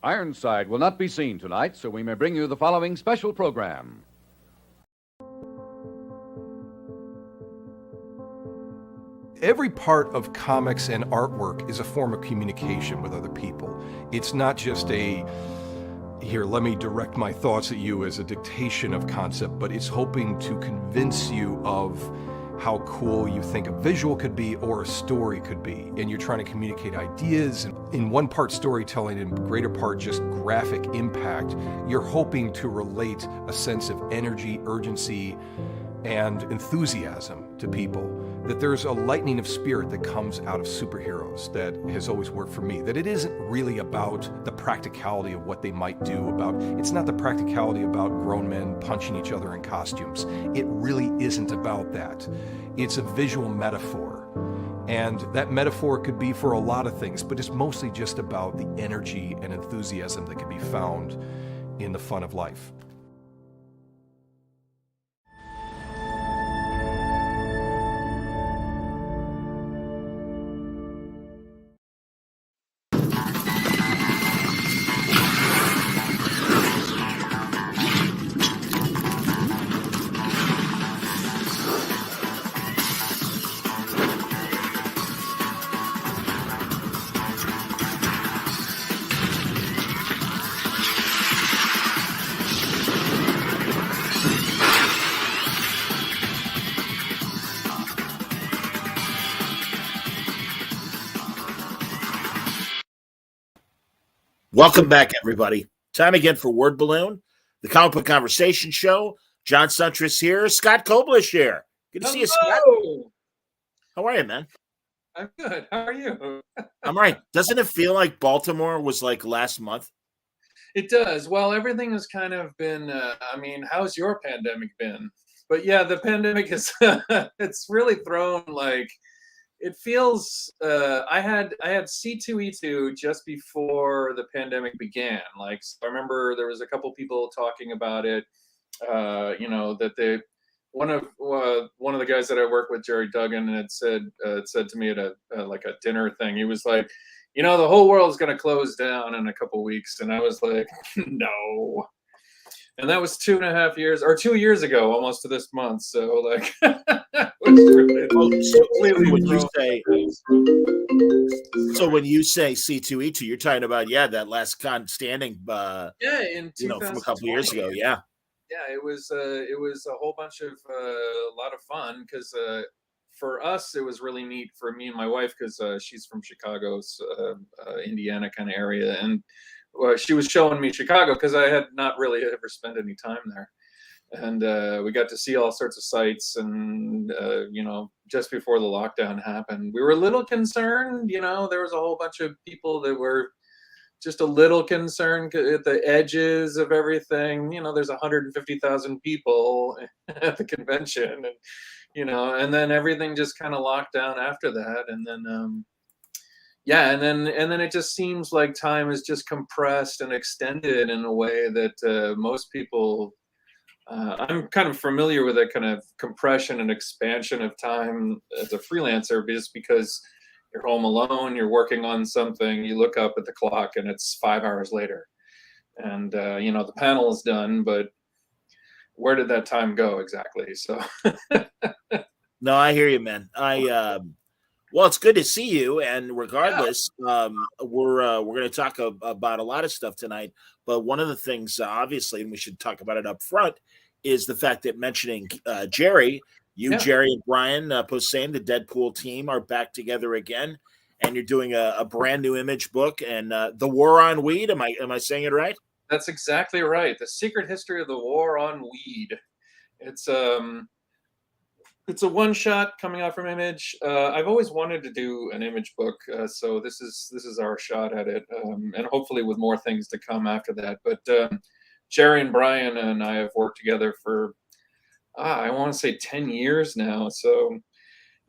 Ironside will not be seen tonight, so we may bring you the following special program. Every part of comics and artwork is a form of communication with other people. It's not just here, let me direct my thoughts at you as a dictation of concept, but it's hoping to convince you of how cool you think a visual could be or a story could be. And you're trying to communicate ideas in one part storytelling and greater part just graphic impact. You're hoping to relate a sense of energy, urgency, and enthusiasm to people. That there's a lightning of spirit that comes out of superheroes that has always worked for me. That it isn't really about the practicality of what they might do. It's not the practicality about grown men punching each other in costumes. It really isn't about that. It's a visual metaphor. And that metaphor could be for a lot of things, but it's mostly just about the energy and enthusiasm that can be found in the fun of life. Welcome back, everybody. Time again for Word Balloon, the comic book conversation show. John Suntress here. Scott Coblish here. Good to see you, Scott. How are you, man? I'm good. How are you? I'm all right. Doesn't it feel like Baltimore was like last month? It does. Well, everything has kind of been, how's your pandemic been? But yeah, the pandemic is, it's really thrown it feels, I had C2E2 just before the pandemic began. So I remember there was a couple people talking about it, that one of the guys that I work with, Jerry Duggan, had said to me at a dinner thing. He was like, the whole world's going to close down in a couple weeks, and I was like, no. And that was 2.5 years, or 2 years ago, almost to this month. So when you say C2E2, you're talking about that last con standing, in from a couple years ago, yeah. Yeah, it was a whole bunch of a lot of fun because for us it was really neat for me and my wife because she's from Chicago's Indiana kind of area, and she was showing me Chicago because I had not really ever spent any time there, and we got to see all sorts of sights. And just before the lockdown happened, we were a little concerned. There was a whole bunch of people that were just a little concerned at the edges of everything. There's 150,000 people at the convention, and and then everything just kind of locked down after that, and then and then it just seems like time is just compressed and extended in a way that most people. I'm kind of familiar with that kind of compression and expansion of time as a freelancer, just because you're home alone, you're working on something, you look up at the clock and it's 5 hours later. And, the panel is done, but where did that time go exactly? So. No, I hear you, man. Well, it's good to see you. And regardless, we're going to talk about a lot of stuff tonight. But one of the things, obviously, and we should talk about it up front, is the fact that mentioning Jerry, Jerry and Brian Posehn, the Deadpool team, are back together again, and you're doing a brand new Image book and The War on Weed. Am I saying it right? That's exactly right. The Secret History of the War on Weed. It's a one-shot coming out from Image. I've always wanted to do an Image book, so this is our shot at it, and hopefully with more things to come after that. But Jerry and Brian and I have worked together for I want to say 10 years now. So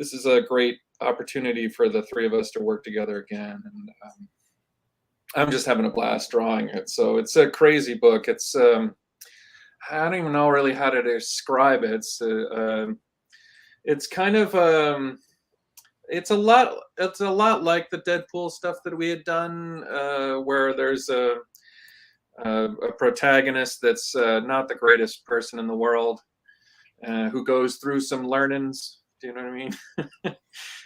this is a great opportunity for the three of us to work together again. And I'm just having a blast drawing it. So it's a crazy book. It's I don't even know really how to describe it. It's kind of it's a lot like the Deadpool stuff that we had done, where there's a protagonist that's not the greatest person in the world, who goes through some learnings. Do you know what I mean?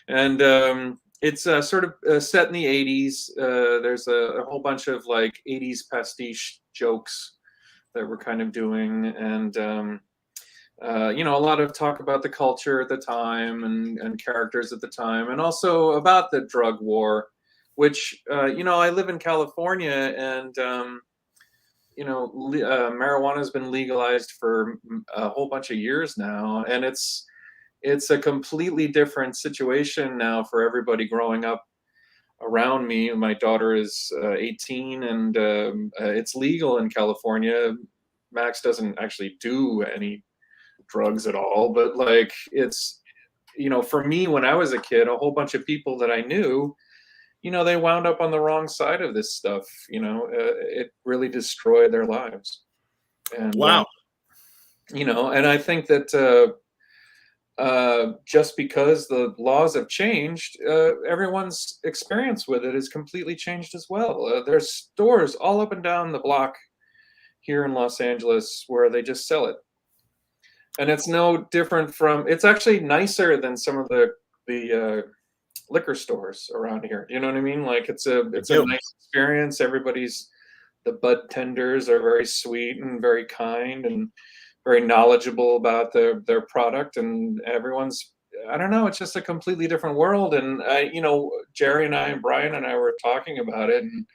And it's sort of set in the 80s. There's a whole bunch of like 80s pastiche jokes that we're kind of doing, and a lot of talk about the culture at the time and characters at the time, and also about the drug war, which I live in California, and marijuana has been legalized for a whole bunch of years now, and it's a completely different situation now for everybody growing up around me. My daughter is 18, and it's legal in California. Max doesn't actually do any drugs at all, but like it's, for me, when I was a kid, a whole bunch of people that I knew, they wound up on the wrong side of this stuff. It really destroyed their lives. And Wow. And I think that just because the laws have changed, everyone's experience with it is completely changed as well. There's stores all up and down the block here in Los Angeles where they just sell it. And it's no different it's actually nicer than some of the liquor stores around here. You know what I mean? Like it's a nice experience. The bud tenders are very sweet and very kind and very knowledgeable about their product, and everyone's, I don't know, it's just a completely different world. And Jerry and I and Brian and I were talking about it, and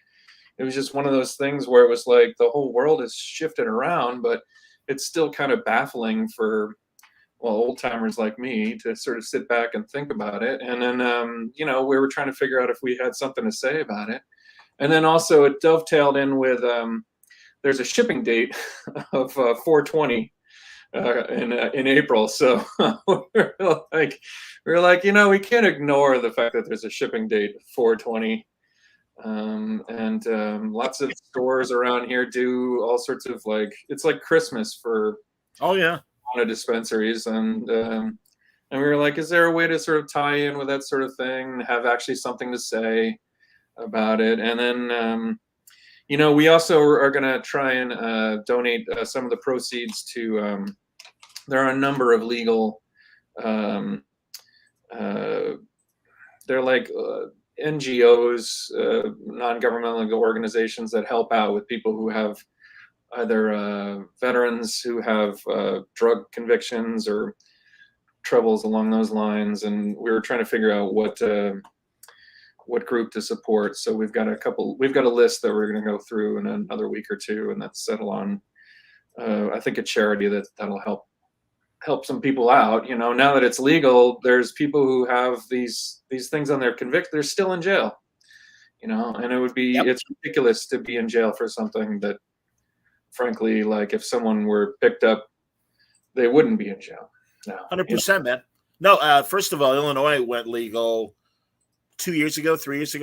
it was just one of those things where it was like the whole world is shifted around, but it's still kind of baffling for, old timers like me to sort of sit back and think about it. And then, we were trying to figure out if we had something to say about it. And then also it dovetailed in with, there's a shipping date of 4/20 in April. So we're like, we can't ignore the fact that there's a shipping date 4/20. And lots of stores around here do all sorts of it's like Christmas for dispensaries, and we were like, is there a way to sort of tie in with that sort of thing and have actually something to say about it? And then we also are going to try and donate some of the proceeds to there are a number of legal they're like NGOs, non-governmental organizations that help out with people who have either veterans who have drug convictions or troubles along those lines. And we were trying to figure out what group to support. So we've got a list that we're going to go through in another week or two, and that's settle on, I think, a charity that'll help some people out. Now that it's legal, there's people who have these things on their conviction. They're still in jail, and it would be, it's ridiculous to be in jail for something that, frankly, like if someone were picked up, they wouldn't be in jail. No, 100%, man. No, first of all, Illinois went legal 3 years ago,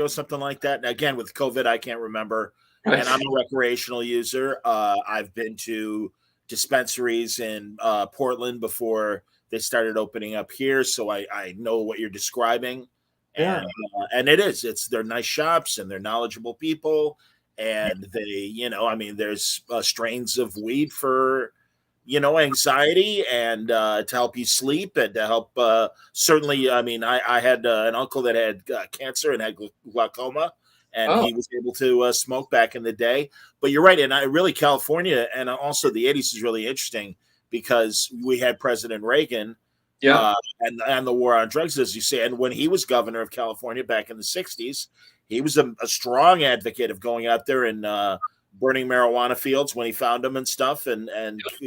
something like that. And again, with COVID, I can't remember. Right. And I'm a recreational user. I've been to dispensaries in Portland before they started opening up here, so I know what you're describing. Yeah. And they're nice shops, and they're knowledgeable people, and they, there's strains of weed for, anxiety and to help you sleep, and to help certainly. I had an uncle that had cancer and had glaucoma, and he was able to smoke back in the day. But you're right, and really California, and also the 80s is really interesting because we had President Reagan, and the war on drugs, as you say. And when he was governor of California back in the 60s, he was a strong advocate of going out there and burning marijuana fields when he found them and stuff, and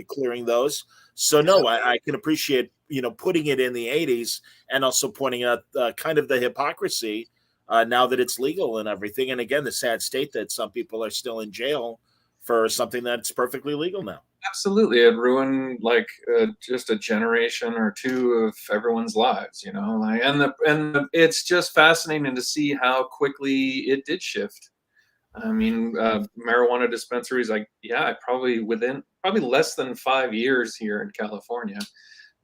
clearing those. So no, I can appreciate putting it in the 80s, and also pointing out kind of the hypocrisy now that it's legal and everything. And again, the sad state that some people are still in jail for something that's perfectly legal now. Absolutely. It ruined just a generation or two of everyone's lives, and it's just fascinating to see how quickly it did shift. I mean, marijuana dispensaries, probably less than 5 years here in California,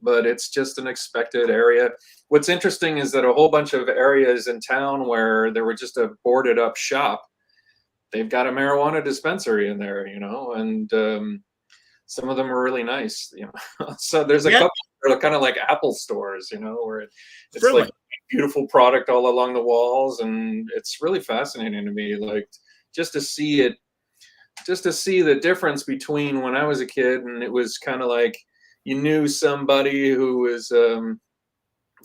but it's just an expected area. What's interesting is that a whole bunch of areas in town where there were just a boarded up shop, they've got a marijuana dispensary in there, and some of them are really nice, So there's a Yeah, couple that are kind of like Apple stores, where it's certainly. like beautiful product all along the walls, and it's really fascinating to me, like just to see it, just to see the difference between when I was a kid, and it was kind of like you knew somebody who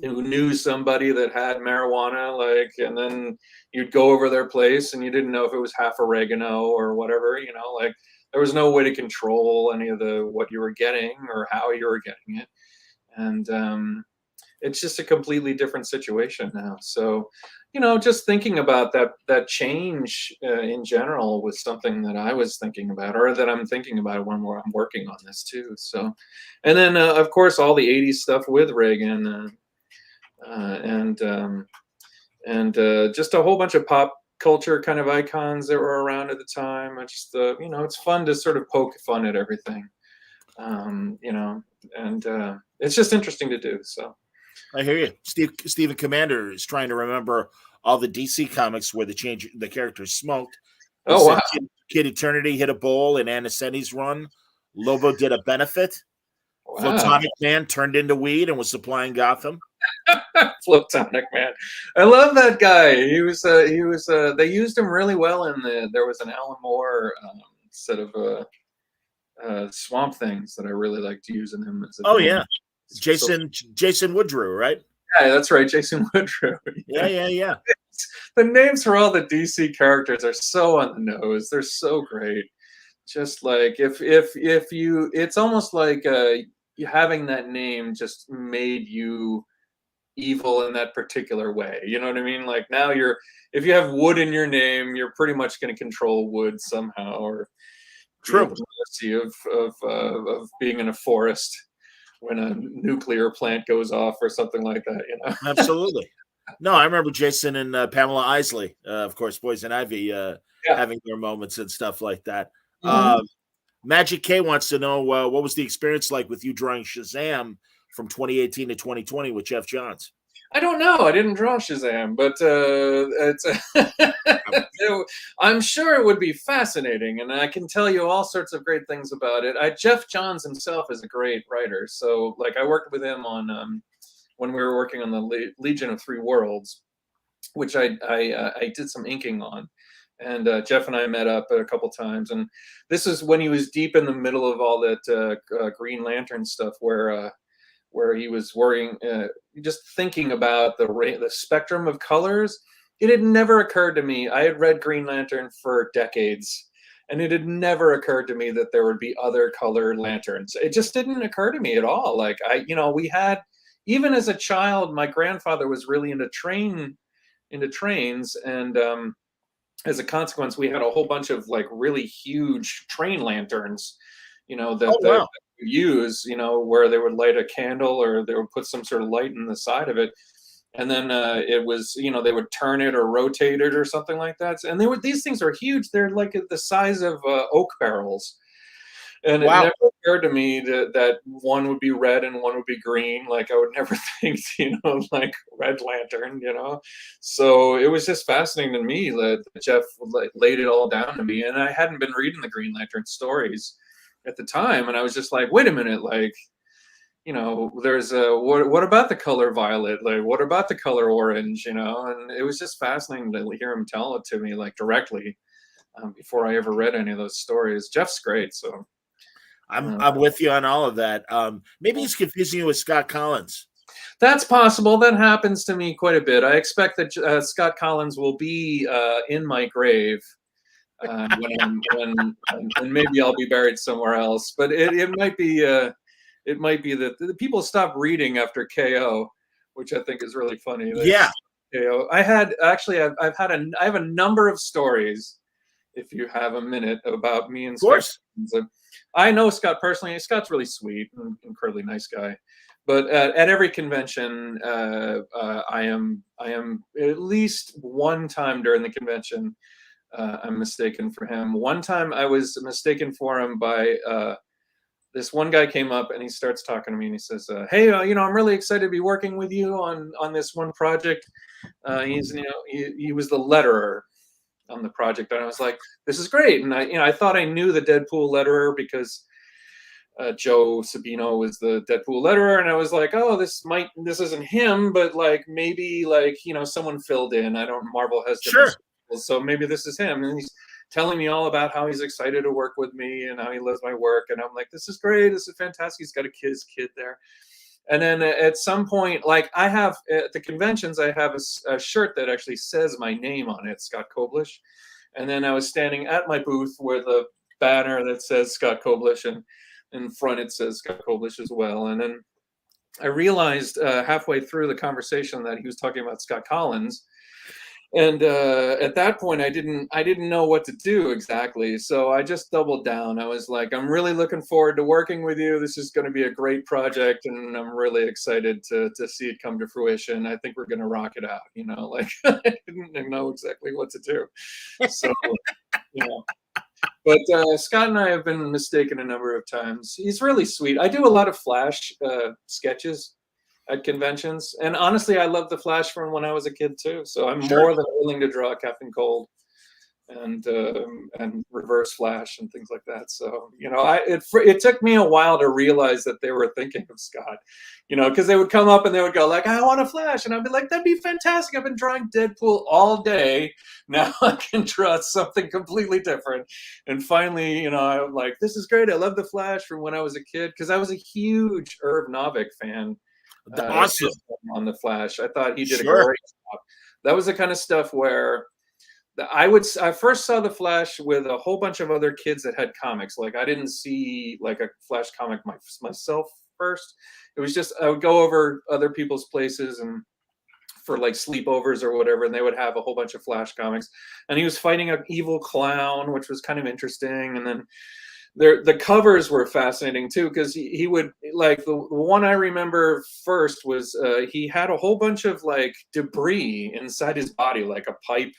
knew somebody that had marijuana, like, and then you'd go over their place and you didn't know if it was half oregano or whatever, like there was no way to control any of the what you were getting or how you were getting it. And it's just a completely different situation now. So, just thinking about that change in general was something that I was thinking about, or that I'm thinking about when I'm working on this too. So, and then of course all the '80s stuff with Reagan, and just a whole bunch of pop culture kind of icons that were around at the time. I just, it's fun to sort of poke fun at everything, and it's just interesting to do. So. I hear you. Stephen Commander is trying to remember all the DC comics where the characters smoked. He Oh said wow! Kid Eternity hit a bowl in Anisetti's run. Lobo did a benefit. Wow! Flotonic Man turned into weed and was supplying Gotham. Flotonic Man, I love that guy. He was. They used him really well in There was an Alan Moore set of Swamp Things that I really liked using him as a Oh villain. yeah, So, Jason Woodrue, right? yeah, that's right, Jason Woodrow. Yeah. The names for all the DC characters are so on the nose. They're so great. Just like if you, it's almost like you having that name just made you evil in that particular way. You know what I mean? Like now if you have wood in your name, you're pretty much going to control wood somehow, or be True. at the mercy of being in a forest when a nuclear plant goes off or something like that. Absolutely. No, I remember Jason and Pamela Isley, of course, Poison Ivy, Yeah. having their moments and stuff like that. Mhm. Magic K wants to know what was the experience like with you drawing Shazam from 2018 to 2020 with Jeff Johns? I don't know. I didn't draw Shazam, but I'm sure it would be fascinating, and I can tell you all sorts of great things about it. Jeff Johns himself is a great writer, so like I worked with him on when we were working on the Legion of Three Worlds, which I did some inking on, and Jeff and I met up a couple times, and this is when he was deep in the middle of all that Green Lantern stuff, where he was worrying, just thinking about the spectrum of colors. It had never occurred to me. I had read Green Lantern for decades, and it had never occurred to me that there would be other colored lanterns. It just didn't occur to me at all. Like we had, even as a child, my grandfather was really into trains, and as a consequence, we had a whole bunch of like really huge train lanterns, that Oh, wow. they would use, where they would light a candle or they would put some sort of light in the side of it. And then it was, they would turn it or rotate it or something like that. And these things are huge. They're like the size of oak barrels. And it Wow. never occurred to me that one would be red and one would be green. Like I would never think, like Red Lantern, So it was just fascinating to me that Jeff laid it all down to me. And I hadn't been reading the Green Lantern stories at the time. And I was just like, wait a minute, like, there's what about the color violet? Like, what about the color orange? And it was just fascinating to hear him tell it to me like directly before I ever read any of those stories. Jeff's great. So. I'm with you on all of that. Maybe he's confusing you with Scott Collins. That's possible. That happens to me quite a bit. I expect that Scott Collins will be in my grave when maybe I'll be buried somewhere else. But it might be that the people stop reading after KO, which I think is really funny. Yeah. KO. I have a number of stories, if you have a minute, about me and Of course. Scott. I know Scott personally. Scott's really sweet and incredibly nice guy. But at every convention, I am at least one time during the convention, I'm mistaken for him. One time I was mistaken for him by this one guy came up and he starts talking to me and he says, "Hey, I'm really excited to be working with you on this one project." He was the letterer. on the project, and I was like, this is great. And I thought I knew the Deadpool letterer because Joe Sabino was the Deadpool letterer, and I was like, oh, this isn't him, but like maybe like someone filled in. Marvel has different schools, so maybe this is him, and he's telling me all about how he's excited to work with me and how he loves my work, and I'm like, this is great, this is fantastic. He's got his kid there. And then at some point, like I have at the conventions, I have a shirt that actually says my name on it, Scott Coblish. And then I was standing at my booth with a banner that says Scott Coblish, and in front it says Scott Coblish as well. And then I realized halfway through the conversation that he was talking about Scott Collins. And at that point, I didn't know what to do exactly. So I just doubled down. I was like, I'm really looking forward to working with you. This is going to be a great project, and I'm really excited to see it come to fruition. I think we're going to rock it out. Like I didn't know exactly what to do. So, But Scott and I have been mistaken a number of times. He's really sweet. I do a lot of Flash sketches at conventions, and honestly, I love the Flash from when I was a kid too. So I'm more than willing to draw Captain Cold and Reverse Flash and things like that. So it took me a while to realize that they were thinking of Scott, because they would come up and they would go like, I want a Flash, and I'd be like, that'd be fantastic. I've been drawing Deadpool all day. Now I can draw something completely different. And finally, I'm like, this is great. I love the Flash from when I was a kid, because I was a huge Irv Novick fan. Awesome. On the Flash, I thought he did a great job. That was the kind of stuff where I first saw the Flash with a whole bunch of other kids that had comics. Like I didn't see like a Flash comic myself first. It was just I would go over other people's places and for like sleepovers or whatever, and they would have a whole bunch of Flash comics. And he was fighting an evil clown, which was kind of interesting. And then the covers were fascinating too, because he would like the one I remember first was he had a whole bunch of like debris inside his body, like a pipe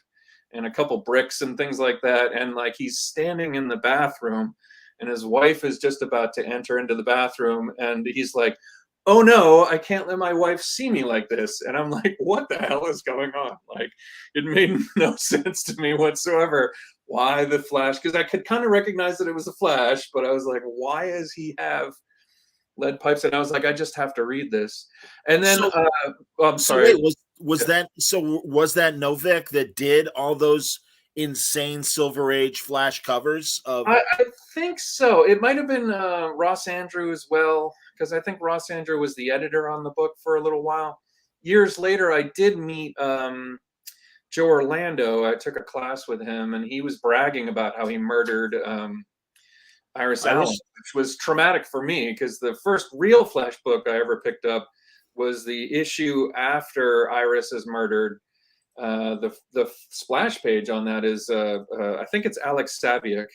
and a couple bricks and things like that. And like he's standing in the bathroom, and his wife is just about to enter into the bathroom, and he's like, oh no, I can't let my wife see me like this. And I'm like, what the hell is going on? Like, it made no sense to me whatsoever. Why the Flash? Because I could kind of recognize that it was a Flash, but I was like, why does he have lead pipes? And I was like, I just have to read this. And then, I'm sorry. Wait, was that Novick that did all those insane Silver Age Flash covers of? I think so. It might have been Ross Andru as well, because I think Ross Andru was the editor on the book for a little while. Years later, I did meet Joe Orlando. I took a class with him, and he was bragging about how he murdered Iris Allen, which was traumatic for me, because the first real Flash book I ever picked up was the issue after Iris is murdered. The splash page on that is I think it's Alex Saviuk,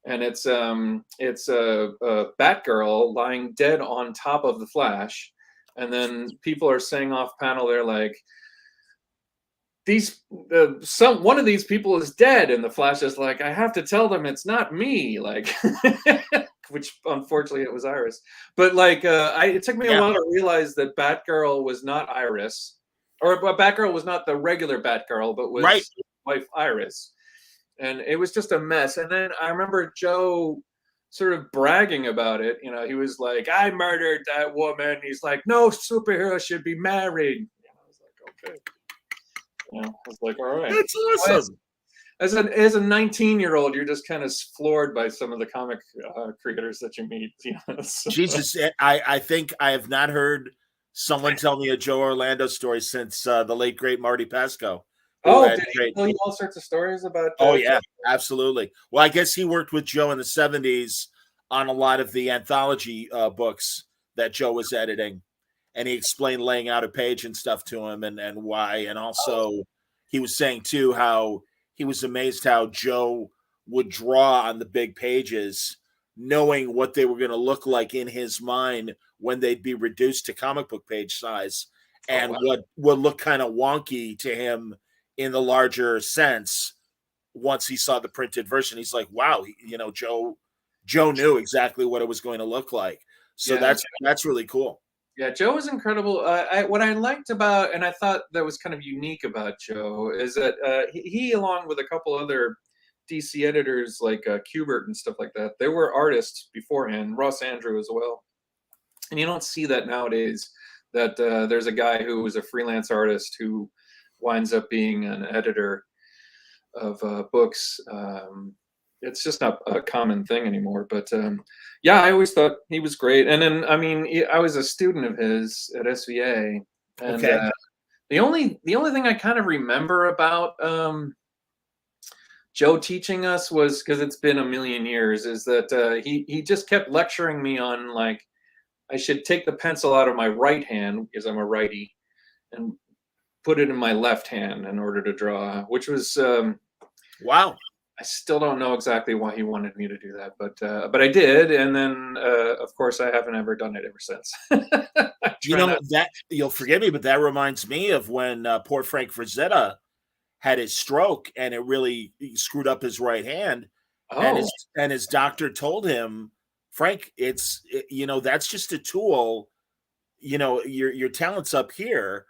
and it's a Batgirl lying dead on top of the Flash, and then people are saying off panel, they're like, one of these people is dead, and the Flash is like, I have to tell them it's not me, like which unfortunately it was Iris. But like it took me a while to realize that Batgirl was not Iris, or Batgirl was not the regular Batgirl, but was his wife Iris. And it was just a mess. And then I remember Joe sort of bragging about it. He was like, I murdered that woman. He's like, no superhero should be married. I was like, okay. I was like, all right. That's awesome. As a 19-year-old, you're just kind of floored by some of the comic creators that you meet. So. Jesus, I think I have not heard someone tell me a Joe Orlando story since the late great Marty Pasco. Oh, did he tell you all sorts of stories about? Oh yeah, absolutely. Well, I guess he worked with Joe in the 70s on a lot of the anthology books that Joe was editing, and he explained laying out a page and stuff to him, and why. And also, he was saying too how he was amazed how Joe would draw on the big pages, knowing what they were going to look like in his mind when they'd be reduced to comic book page size, and what would look kind of wonky to him in the larger sense once he saw the printed version. He's like, wow, Joe knew exactly what it was going to look like. So that's really cool. Yeah, Joe was incredible. What I liked about, and I thought that was kind of unique about Joe, is that he, along with a couple other DC editors like Kubert and stuff like that, they were artists beforehand. Ross Andrew as well, and you don't see that nowadays. That there's a guy who was a freelance artist who winds up being an editor of books. It's just not a common thing anymore. But yeah, I always thought he was great. And then, I mean, I was a student of his at SVA, and Okay. the only thing I kind of remember about Joe teaching us was, because it's been a million years, is that he just kept lecturing me on, like, I should take the pencil out of my right hand, because I'm a righty, and put it in my left hand in order to draw, which was Wow. I still don't know exactly why he wanted me to do that, but I did, and then of course I haven't ever done it ever since. You know that you'll forgive me, but that reminds me of when poor Frank Frazetta had his stroke, and it really screwed up his right hand. Oh, And his doctor told him, Frank, that's just a tool. Your talent's up here.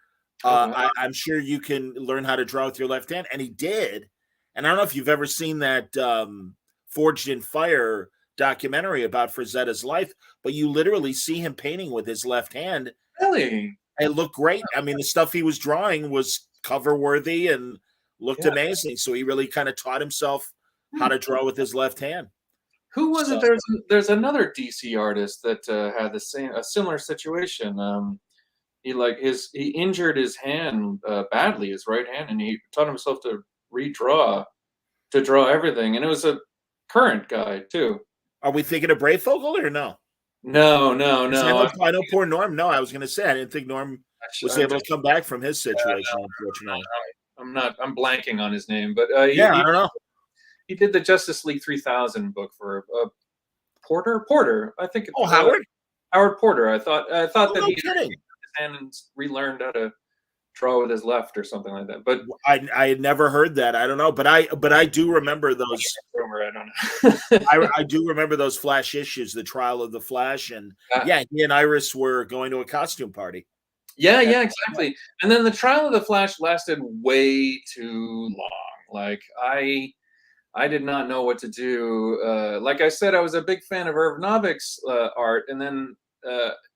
oh wow. I'm sure you can learn how to draw with your left hand, and he did. And I don't know if you've ever seen that Forged in Fire documentary about Frazetta's life, but you literally see him painting with his left hand. Really? It looked great. I mean, the stuff he was drawing was cover worthy and looked amazing. So he really kind of taught himself how to draw with his left hand. Who was it? There's another DC artist that had a similar situation. He injured his hand badly, his right hand, and he taught himself to draw everything, and it was a current guy too. Are we thinking of Brayfogle or no? No. I know poor Norm. No, I was going to say I didn't think Norm was able to come back from his situation. Unfortunately, I'm blanking on his name, but I don't know. He did the Justice League 3000 book for Porter. I think. Howard Porter. I thought that he had his hand and relearned how to draw with his left or something like that. But I had never heard that. I don't know, but I do remember those. Rumor, I don't know. I do remember those Flash issues, the Trial of the Flash, and he and Iris were going to a costume party. Yeah, exactly. And then the Trial of the Flash lasted way too long. Like I did not know what to do. Like I said, I was a big fan of Irv Novik's art, and then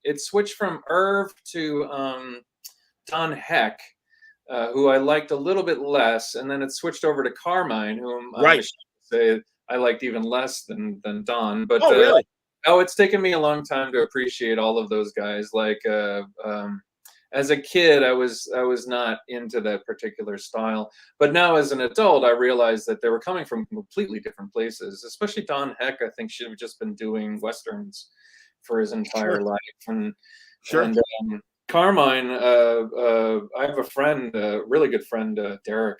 it switched from Irv to Don Heck, who I liked a little bit less, and then it switched over to Carmine, whom I say I liked even less than Don. But really? It's taken me a long time to appreciate all of those guys. Like as a kid, I was not into that particular style, but now as an adult, I realized that they were coming from completely different places. Especially Don Heck, I think should have just been doing westerns for his entire life, and Carmine, I have a friend, a really good friend, Derek,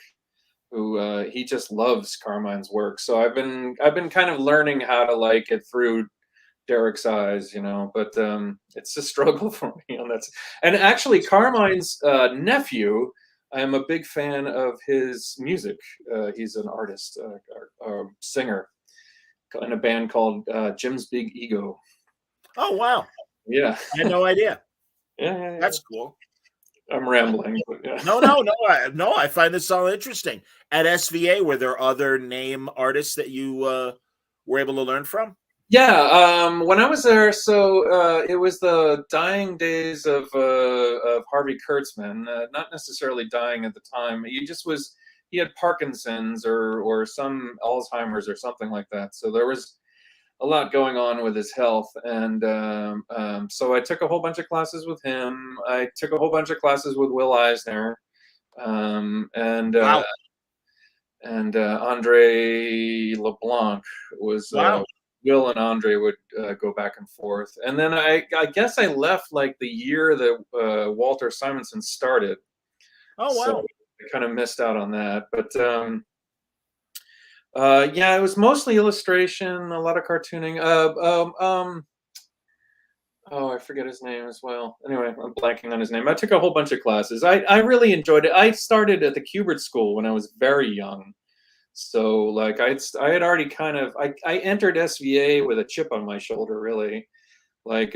who he just loves Carmine's work. So I've been kind of learning how to like it through Derek's eyes, but it's a struggle for me on that. And actually, Carmine's nephew, I'm a big fan of his music. He's an artist, singer in a band called Jim's Big Ego. Oh, wow. Yeah. I had no idea. Yeah. That's cool. I'm rambling. But yeah. No. I find this all interesting. At SVA, were there other name artists that you were able to learn from? Yeah, when I was there, so it was the dying days of Harvey Kurtzman. Not necessarily dying at the time. He had Parkinson's or some Alzheimer's or something like that. So there was a lot going on with his health, and so I took a whole bunch of classes with him. I took a whole bunch of classes with Will Eisner, and Andre LeBlanc was. Wow. Will and Andre would go back and forth, and then I guess I left like the year that Walter Simonson started. Oh wow! So I kind of missed out on that, but it was mostly illustration, a lot of cartooning. I forget his name as well. Anyway, I'm blanking on his name. I took a whole bunch of classes. I really enjoyed it. I started at the Kubert School when I was very young. So like I had already kind of I entered SVA with a chip on my shoulder, really. Like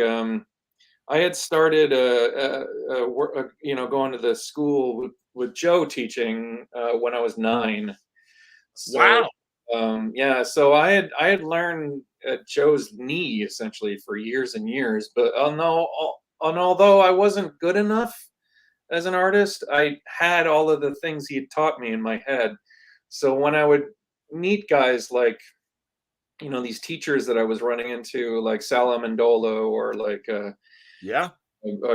I had started, going to the school with Joe teaching when I was 9. So, Wow. yeah, so I had learned at Joe's knee essentially for years and years, but although I wasn't good enough as an artist, I had all of the things he had taught me in my head. So when I would meet guys like, these teachers that I was running into, like Sal Amendola or like Yeah.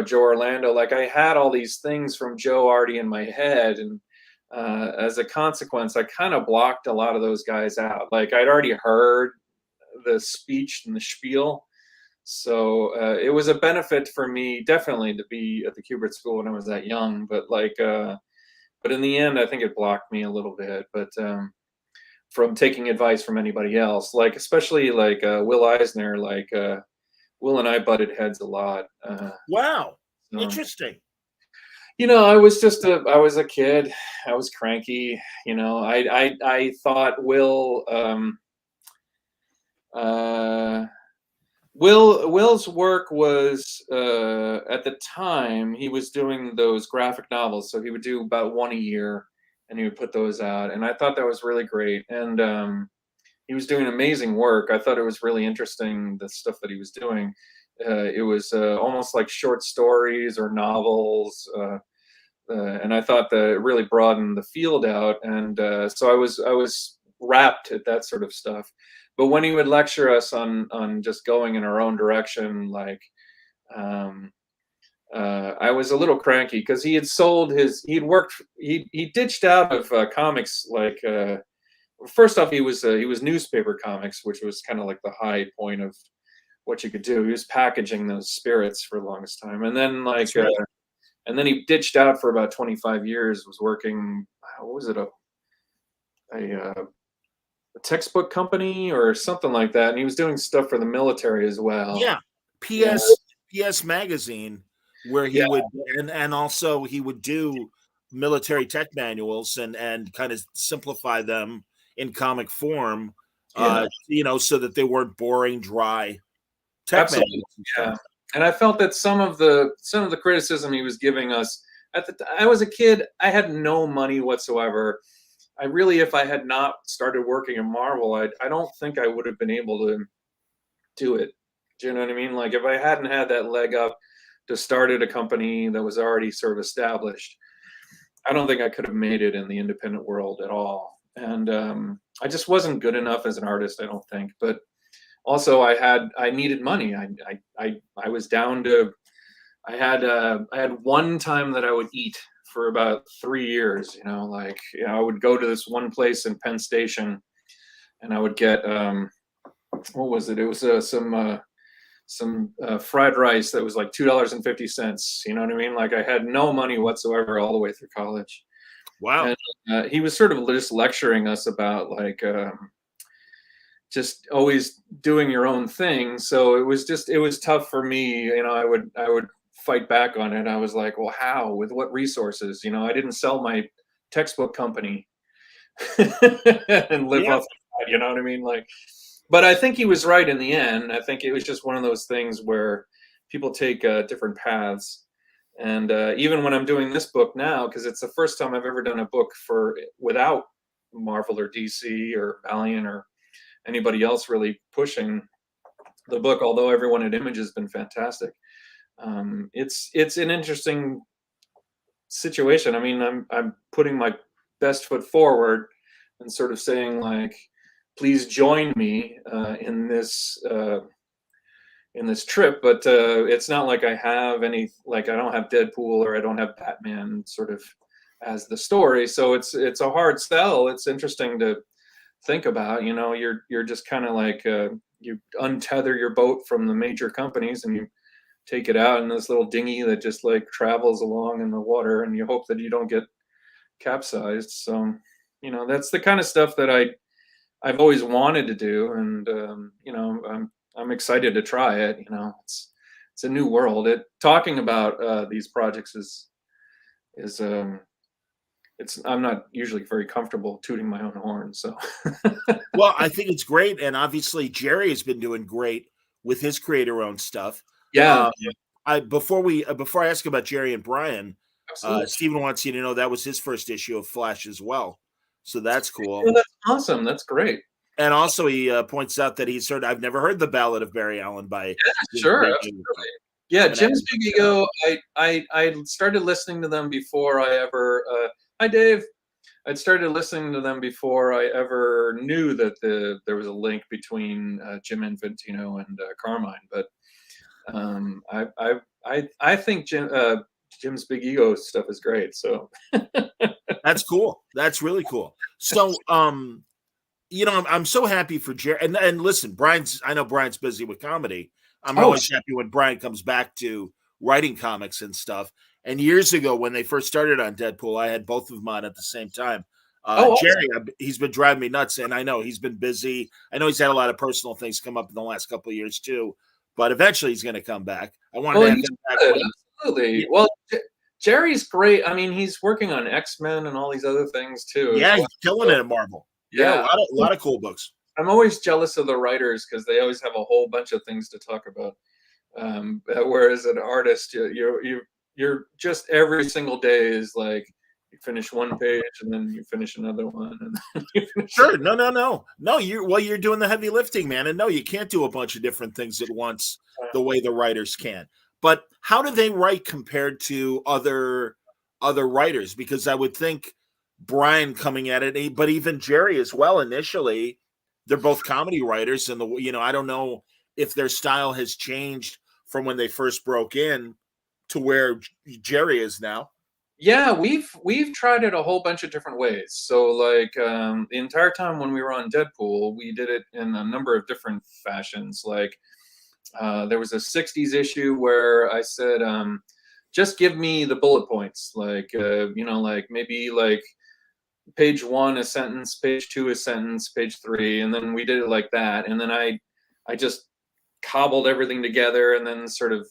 Joe Orlando, like I had all these things from Joe already in my head, and as a consequence, I kind of blocked a lot of those guys out. Like I'd already heard the speech and the spiel, so it was a benefit for me definitely to be at the Kubert School when I was that young. But in the end, I think it blocked me a little bit. But from taking advice from anybody else, like especially like Will Eisner, like Will and I butted heads a lot. Wow. So, Interesting. I was a kid. I was cranky. I thought Will's work was at the time he was doing those graphic novels, so he would do about one a year, and he would put those out, and I thought that was really great. And he was doing amazing work. I thought it was really interesting, the stuff that he was doing. It was almost like short stories or novels, and I thought that it really broadened the field out. And so I was rapt at that sort of stuff. But when he would lecture us on just going in our own direction, like I was a little cranky because he ditched out of comics like. First off, he was newspaper comics, which was kind of like the high point of what you could do. He was packaging those spirits for the longest time, and then and then he ditched out for about 25 years. Was working, what was it, a textbook company or something like that, and he was doing stuff for the military as well. Yeah. PS Magazine, where he would and also he would do military tech manuals and kind of simplify them in comic form, so that they weren't boring, dry tech manuals. Yeah. And I felt that some of the criticism he was giving us I was a kid, I had no money whatsoever. If I had not started working in Marvel, I don't think I would have been able to do it. Do you know what I mean? Like if I hadn't had that leg up to start at a company that was already sort of established, I don't think I could have made it in the independent world at all. And I just wasn't good enough as an artist, I don't think. But also I needed money. I was down to, I had one time that I would eat for about 3 years. I would go to this one place in Penn Station, and I would get what was it? It was some fried rice that was like $2.50. You know what I mean? Like I had no money whatsoever all the way through college. Wow. And he was sort of just lecturing us about like just always doing your own thing. So it was tough for me. I would fight back on it. I was like, well, how? With what resources? I didn't sell my textbook company and live off that. You know what I mean? Like, but I think he was right in the end. I think it was just one of those things where people take different paths. And even when I'm doing this book now, because it's the first time I've ever done a book without Marvel or DC or Valiant or anybody else really pushing the book, although everyone at Image has been fantastic. It's an interesting situation. I mean, I'm putting my best foot forward and sort of saying like, please join me in this trip. But it's not like I have I don't have Deadpool or I don't have Batman sort of as the story. So it's a hard sell. It's interesting to think about. You're just kind of like you untether your boat from the major companies and you take it out in this little dinghy that just like travels along in the water, and you hope that you don't get capsized. So that's the kind of stuff that I've always wanted to do, and I'm excited to try it. It's a new world. Talking about these projects is I'm not usually very comfortable tooting my own horn. So, well, I think it's great, and obviously Jerry has been doing great with his creator-owned stuff. Yeah. before I ask about Jerry and Brian, Absolutely. Stephen wants you to know that was his first issue of Flash as well, so that's cool. Oh, that's awesome. That's great. And also, he points out that he's I've never heard the Ballad of Barry Allen by. Yeah, sure, absolutely. Yeah, Jim's Big Ego. I started listening to them before I ever. Hi, Dave. I'd started listening to them before I ever knew that there was a link between Jim Infantino and Carmine. But I think Jim's Big Ego stuff is great. So that's cool. That's really cool. So I'm so happy for Jerry. And listen, I know Brian's busy with comedy. I'm always happy when Brian comes back to writing comics and stuff. And years ago, when they first started on Deadpool, I had both of them on at the same time. Jerry, he's been driving me nuts, and I know he's been busy. I know he's had a lot of personal things come up in the last couple of years too, but eventually he's going to come back. I wanted to have him back. Absolutely. Yeah. Well, Jerry's great. I mean, he's working on X-Men and all these other things too. Yeah, he's killing it at Marvel. Yeah, a lot of cool books. I'm always jealous of the writers because they always have a whole bunch of things to talk about. Whereas an artist, you're just every single day is like you finish one page and then you finish another one. And then you finish sure, no. You're doing the heavy lifting, man, and no, you can't do a bunch of different things at once the way the writers can. But how do they write compared to other writers? Because I would think Brian coming at it, but even Jerry as well. Initially, they're both comedy writers, and I don't know if their style has changed from when they first broke in to where Jerry is now. Yeah, we've tried it a whole bunch of different ways. So like the entire time when we were on Deadpool, we did it in a number of different fashions. Like there was a 60s issue where I said, just give me the bullet points. Like, like maybe like page 1 a sentence, page 2 a sentence, page 3. And then we did it like that. And then I just cobbled everything together and then sort of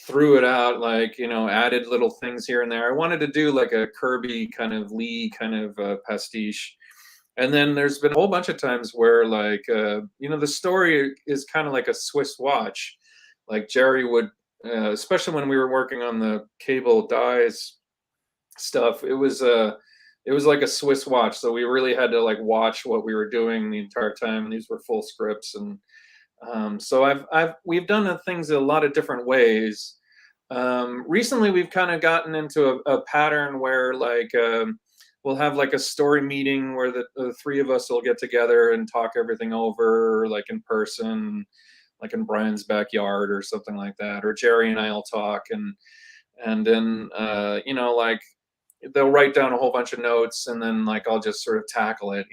threw it out, like, added little things here and there. I wanted to do like a Kirby kind of Lee kind of pastiche. And then there's been a whole bunch of times where like, the story is kind of like a Swiss watch. Like Jerry would, especially when we were working on the Cable Dies stuff, it was like a Swiss watch. So we really had to like watch what we were doing the entire time. And these were full scripts. And so we've done things a lot of different ways. Recently, we've kind of gotten into a pattern where like we'll have like a story meeting where the three of us will get together and talk everything over, like in person, like in Brian's backyard or something like that. Or Jerry and I'll talk, and then like they'll write down a whole bunch of notes, and then like I'll just sort of tackle it,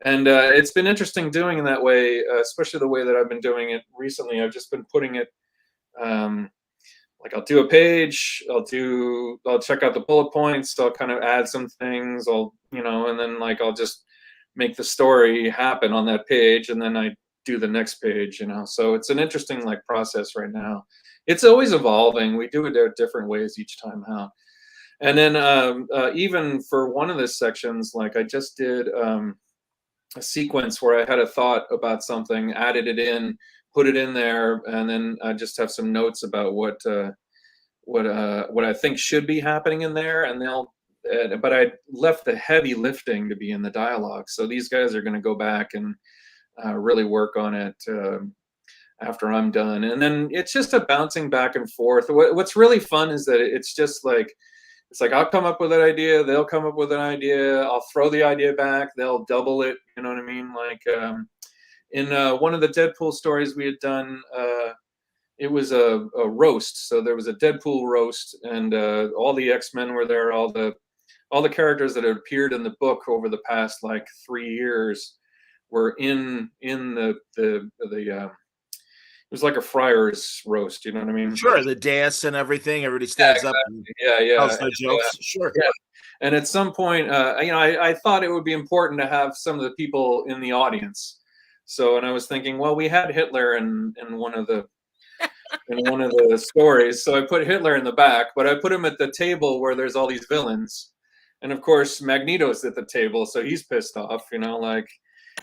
And it's been interesting doing it that way, especially the way that I've been doing it recently. I've just been putting it, like I'll do a page, I'll check out the bullet points, I'll kind of add some things, and then like I'll just make the story happen on that page, and then I do the next page, So it's an interesting like process right now. It's always evolving. We do it different ways each time out. And then even for one of the sections, like I just did a sequence where I had a thought about something, added it in, put it in there, and then I just have some notes about what I think should be happening in there, and but I left the heavy lifting to be in the dialogue. So these guys are going to go back and really work on it after I'm done, and then it's just a bouncing back and forth. What's really fun is that it's just like. It's like I'll come up with an idea, they'll come up with an idea, I'll throw the idea back, they'll double it, you know what I mean? Like in one of the Deadpool stories we had done, it was a roast. So there was a Deadpool roast, and all the X-Men were there, all the characters that had appeared in the book over the past like 3 years were in the it was like a friar's roast, you know what I mean? Sure, the dais and everything. Everybody stands up and tells their jokes. Sure. Yeah. And at some point, I thought it would be important to have some of the people in the audience. So, and I was thinking, well, we had Hitler in one of the stories, so I put Hitler in the back, but I put him at the table where there's all these villains, and of course Magneto's at the table, so he's pissed off,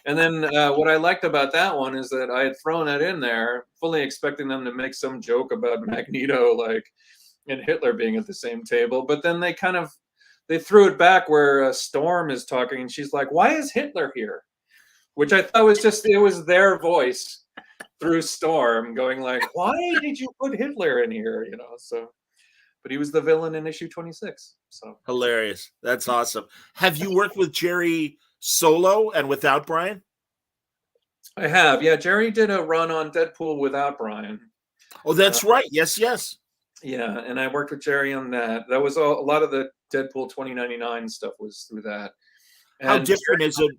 And then what I liked about that one is that I had thrown that in there, fully expecting them to make some joke about Magneto, like, and Hitler being at the same table. But then they threw it back where Storm is talking, and she's like, "Why is Hitler here?" Which I thought was it was their voice through Storm going like, "Why did you put Hitler in here?" You know, so. But he was the villain in issue 26. So hilarious. That's awesome. Have you worked with Jerry solo and without Brian? I have. Yeah, Jerry did a run on Deadpool without Brian. Oh, that's right. Yes, yes. Yeah, and I worked with Jerry on that. That was a lot of the Deadpool 2099 stuff was through that. And how different is it?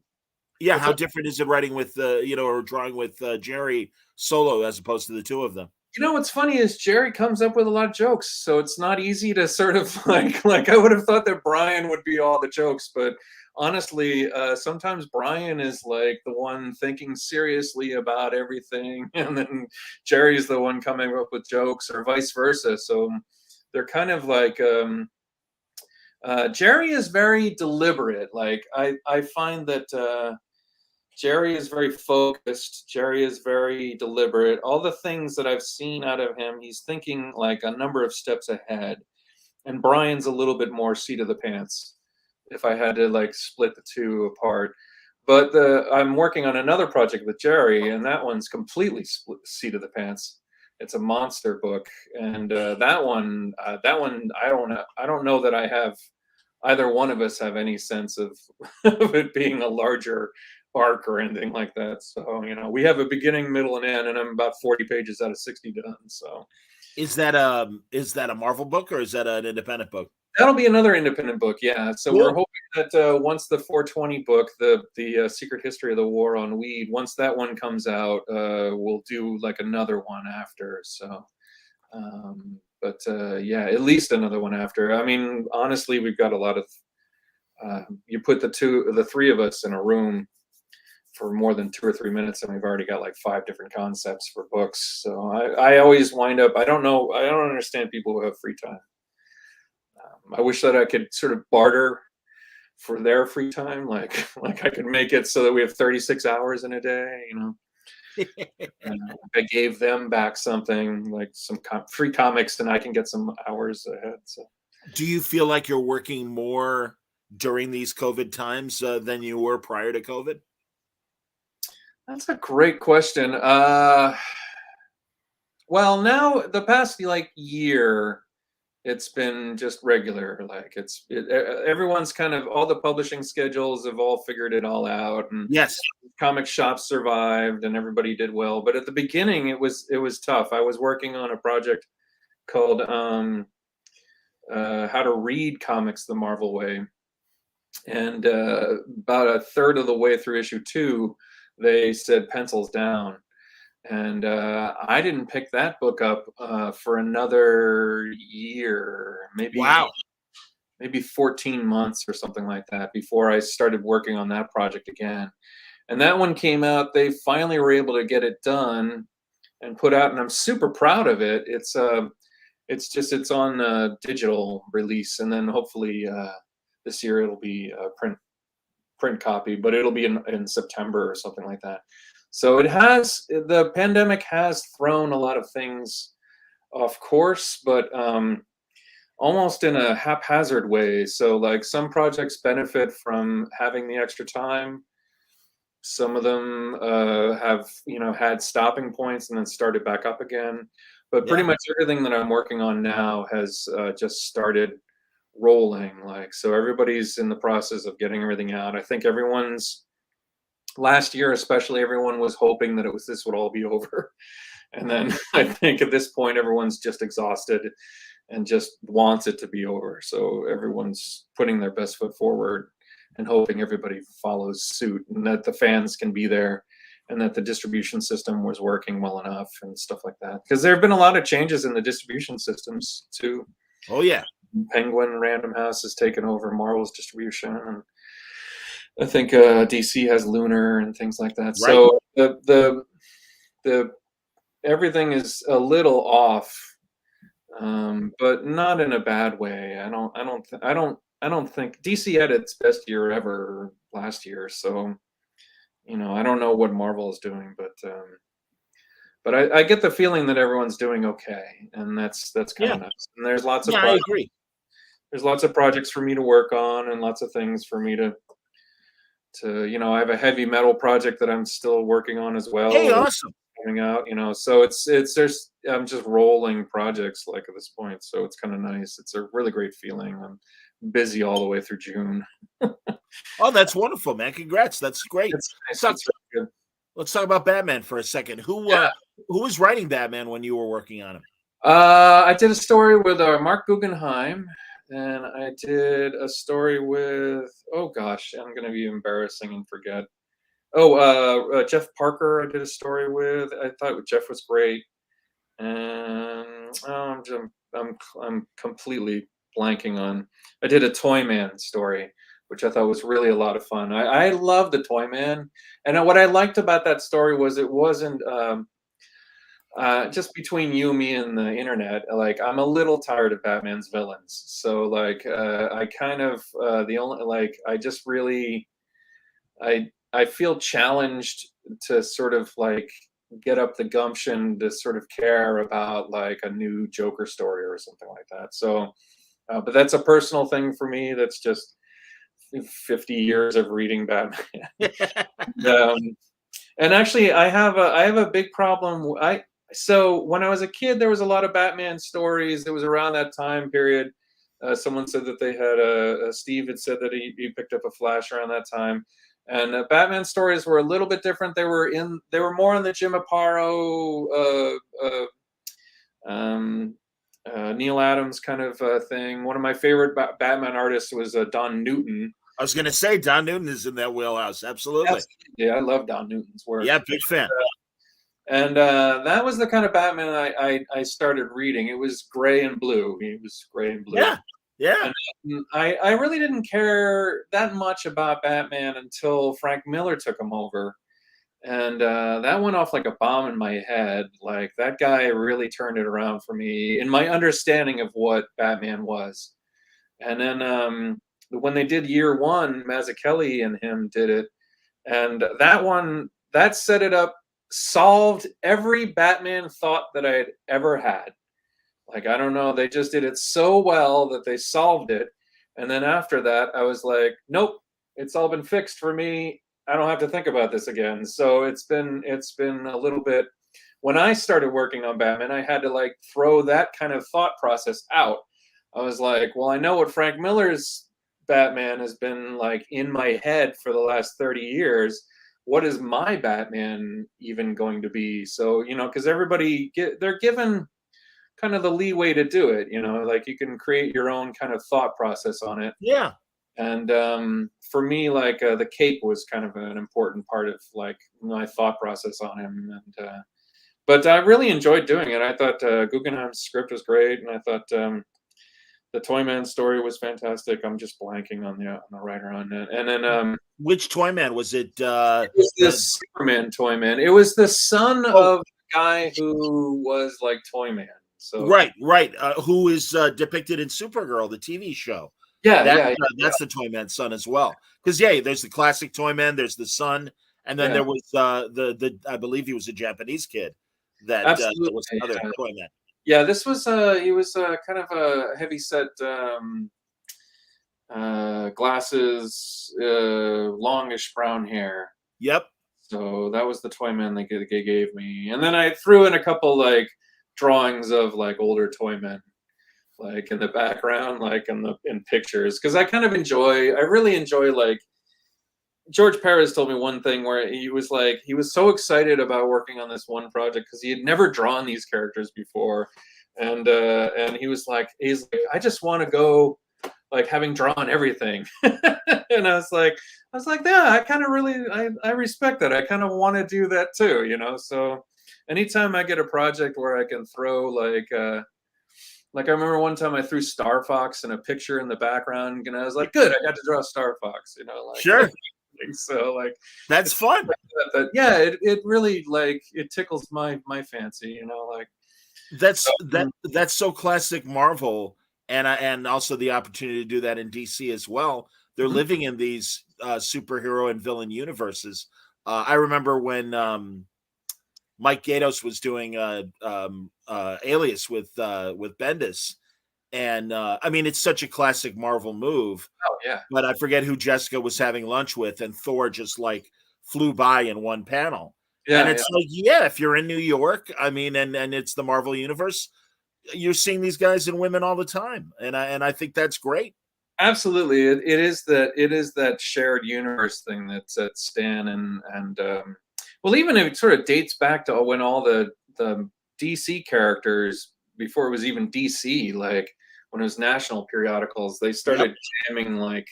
Yeah, how different is it writing with or drawing with Jerry solo as opposed to the two of them? You know what's funny is Jerry comes up with a lot of jokes, so it's not easy to sort of like I would have thought that Brian would be all the jokes, but honestly, sometimes Brian is like the one thinking seriously about everything, and then Jerry's the one coming up with jokes, or vice versa. So they're kind of like Jerry is very deliberate. Like I find that. Jerry is very focused. Jerry is very deliberate. All the things that I've seen out of him, he's thinking like a number of steps ahead. And Brian's a little bit more seat of the pants, if I had to like split the two apart. But I'm working on another project with Jerry, and that one's completely split seat of the pants. It's a monster book, and that one, I don't know that I have either one of us have any sense of it being a larger arc or anything like that. So, we have a beginning, middle, and end, and I'm about 40 pages out of 60 done. So is that a Marvel book or is that an independent book? That'll be another independent book. Yeah. So cool. We're hoping that once the 420 book, the Secret History of the War on Weed, once that one comes out, we'll do like another one after. So, yeah, at least another one after. I mean, honestly, we've got a lot of, you put the three of us in a room for more than 2 or 3 minutes, and we've already got like 5 different concepts for books. So I always wind up, I don't understand people who have free time. I wish that I could sort of barter for their free time, like I could make it so that we have 36 hours in a day, I gave them back something like some free comics, and I can get some hours ahead. So do you feel like you're working more during these COVID times than you were prior to COVID? That's a great question. Well, now the past like year, it's been just regular. Like everyone's kind of, all the publishing schedules have all figured it all out, and yes, comic shops survived, and everybody did well. But at the beginning, it was tough. I was working on a project called How to Read Comics the Marvel Way, and about a third of the way through issue 2. They said pencils down, and I didn't pick that book up for another year, maybe 14 months or something like that, before I started working on that project again. And that one came out. They finally were able to get it done and put out, and I'm super proud of it. It's on digital release, and then hopefully this year it'll be print copy, but it'll be in September or something like that. So the pandemic has thrown a lot of things off course, but almost in a haphazard way. So like some projects benefit from having the extra time. Some of them have had stopping points and then started back up again. But pretty much everything that I'm working on now has just started rolling. Like, so everybody's in the process of getting everything out. I think last year especially, everyone was hoping that this would all be over, and then I think at this point everyone's just exhausted and just wants it to be over. So everyone's putting their best foot forward and hoping everybody follows suit, and that the fans can be there, and that the distribution system was working well enough and stuff like that, because there have been a lot of changes in the distribution systems too. Oh yeah, Penguin Random House has taken over Marvel's distribution, and I think DC has Lunar and things like that. Right. So the everything is a little off, but not in a bad way. I don't think DC had its best year ever last year. So I don't know what Marvel is doing, but I get the feeling that everyone's doing okay, and that's kind Yeah. of nice. And there's lots of Yeah, I agree. there's lots of projects for me to work on, and lots of things for me to I have a heavy metal project that I'm still working on as well. Hey, that's awesome. coming out, so it's there's I'm just rolling projects like at this point, so it's kind of nice. It's a really great feeling. I'm busy all the way through June. Oh, that's wonderful, man. Congrats. That's great. It's nice. So, It's really good. let's talk about Batman for a second. Who was writing Batman when you were working on him? I did a story with Mark Guggenheim, and I did a story with, oh gosh, I'm going to be embarrassing and forget. Jeff Parker. I did a story with. I thought Jeff was great, and I'm completely blanking on. I did a Toyman story, which I thought was really a lot of fun. I love the Toyman, and what I liked about that story was it wasn't. Just between you, me, and the internet, like I'm a little tired of Batman's villains. So like, I kind of the only like I just really I feel challenged to sort of like get up the gumption to sort of care about like a new Joker story or something like that. So, but that's a personal thing for me. That's just 50 years of reading Batman. um, and actually, I have a big problem. So when I was a kid, there was a lot of Batman stories. It was around that time period. Someone said that they had Steve had said that he picked up a Flash around that time, and Batman stories were a little bit different. They were more in the Jim Aparo, Neil Adams kind of thing. One of my favorite Batman artists was Don Newton. I was going to say Don Newton is in that wheelhouse. Absolutely. Yeah, I love Don Newton's work. Yeah, big fan. And that was the kind of Batman I started reading. It was gray and blue. He was gray and blue. Yeah, yeah. And I really didn't care that much about Batman until Frank Miller took him over. And that went off like a bomb in my head. Like that guy really turned it around for me in my understanding of what Batman was. And then when they did Year One, Mazzucchelli and him did it. And that set it up, solved every Batman thought that I had ever had. Like, I don't know, they just did it so well that they solved it. And then after that, I was like, nope, it's all been fixed for me. I don't have to think about this again. So it's been a little bit. When I started working on Batman, I had to like throw that kind of thought process out. I was like, well, I know what Frank Miller's Batman has been like in my head for the last 30 years. What is my Batman even going to be? So, because they're given kind of the leeway to do it, like you can create your own kind of thought process on it. Yeah. And for me, like the cape was kind of an important part of like my thought process on him. And but I really enjoyed doing it. I thought Guggenheim's script was great, and I thought the Toyman story was fantastic. I'm just blanking on the writer on it. And then which Toyman was it? It was the Superman Toyman. It was the son of the guy who was like Toyman. So right. Who is depicted in Supergirl, the TV show? Yeah, that's the Toyman son as well. Because there's the classic Toyman, there's the son, and then there was the I believe he was a Japanese kid that was another Toyman. Yeah, this was he was kind of a heavy set, glasses, longish brown hair. Yep. So that was the Toyman they gave me, and then I threw in a couple like drawings of like older Toymen, like in the background, like in pictures, because I really enjoy like. George Perez told me one thing where he was so excited about working on this one project because he had never drawn these characters before, and he was like, I just want to go like having drawn everything, and I was like, yeah, I kind of really I respect that. I kind of want to do that too, So anytime I get a project where I can throw like I remember one time I threw Star Fox in a picture in the background, and I was like, good, I got to draw Star Fox, like sure. So like that's fun. But yeah, it really like it tickles my fancy, like that's so classic Marvel, and also the opportunity to do that in DC as well. They're living in these superhero and villain universes. I remember when Mike Gatos was doing Alias with Bendis, and I mean, it's such a classic Marvel move. Oh yeah. But I forget who Jessica was having lunch with, and Thor just like flew by in one panel. Yeah, and it's like, yeah, if you're in New York, I mean, and it's the Marvel universe, you're seeing these guys and women all the time, and I think that's great. Absolutely, it is that shared universe thing that's at Stan and well, even if it sort of dates back to when all the DC characters, before it was even DC, like when it was national periodicals, they started jamming, like,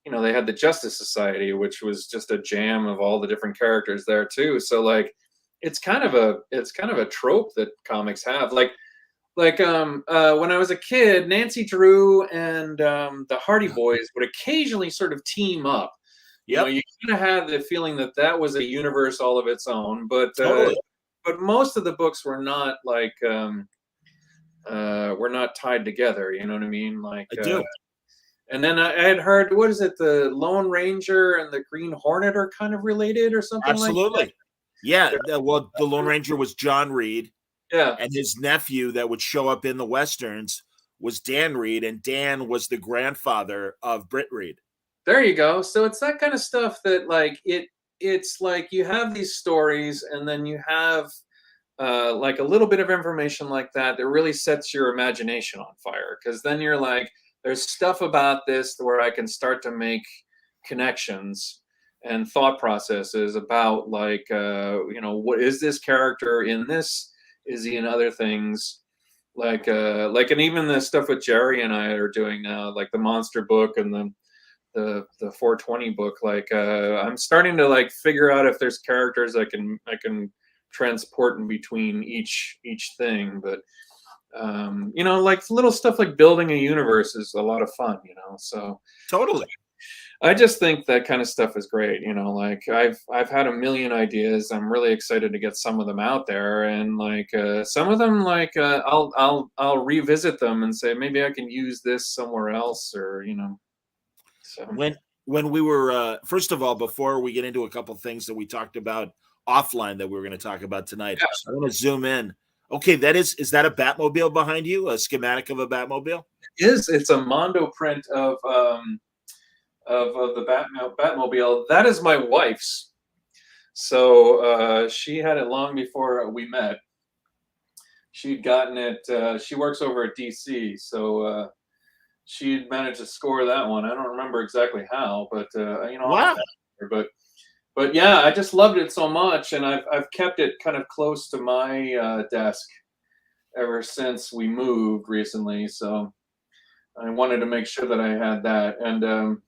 you know, they had the Justice Society, which was just a jam of all the different characters there too. So like, it's kind of a trope that comics have. Like when I was a kid, Nancy Drew and the Hardy Boys would occasionally sort of team up. You know, you kind of had the feeling that that was a universe all of its own, but most of the books were not like were not tied together. You know what I mean? Like, I do. And then I had heard, what is it? The Lone Ranger and the Green Hornet are kind of related or something. Absolutely. Like that. Yeah. Well, the Lone Ranger was John Reed. Yeah. And his nephew that would show up in the Westerns was Dan Reed, and Dan was the grandfather of Britt Reed. There you go. So it's that kind of stuff that, like, it's like you have these stories, and then you have like a little bit of information like that really sets your imagination on fire, because then you're like, there's stuff about this where I can start to make connections and thought processes about, like, you know, what is this character in this? Is he in other things? Like, and even the stuff with Jerry and I are doing now, like the Monster book and the 420 book. Like, I'm starting to like figure out if there's characters I can transport in between each thing. But you know, like little stuff like building a universe is a lot of fun, you know. So Totally. I just think that kind of stuff is great, you know. Like, I've had a million ideas. I'm really excited to get some of them out there, and like some of them, like I'll revisit them and say maybe I can use this somewhere else, or, you know. So when we were first of all, before we get into a couple things that we talked about offline that we were going to talk about tonight, I want to zoom in. Okay, is that a Batmobile behind you? A schematic of a Batmobile? It's a Mondo print of the Batmobile. That is my wife's. So she had it long before we met. She'd gotten it. She works over at DC, so she'd managed to score that one. I don't remember exactly how, but you know, wow. But yeah, I just loved it so much, and I've kept it kind of close to my desk ever since we moved recently. So I wanted to make sure that I had that, and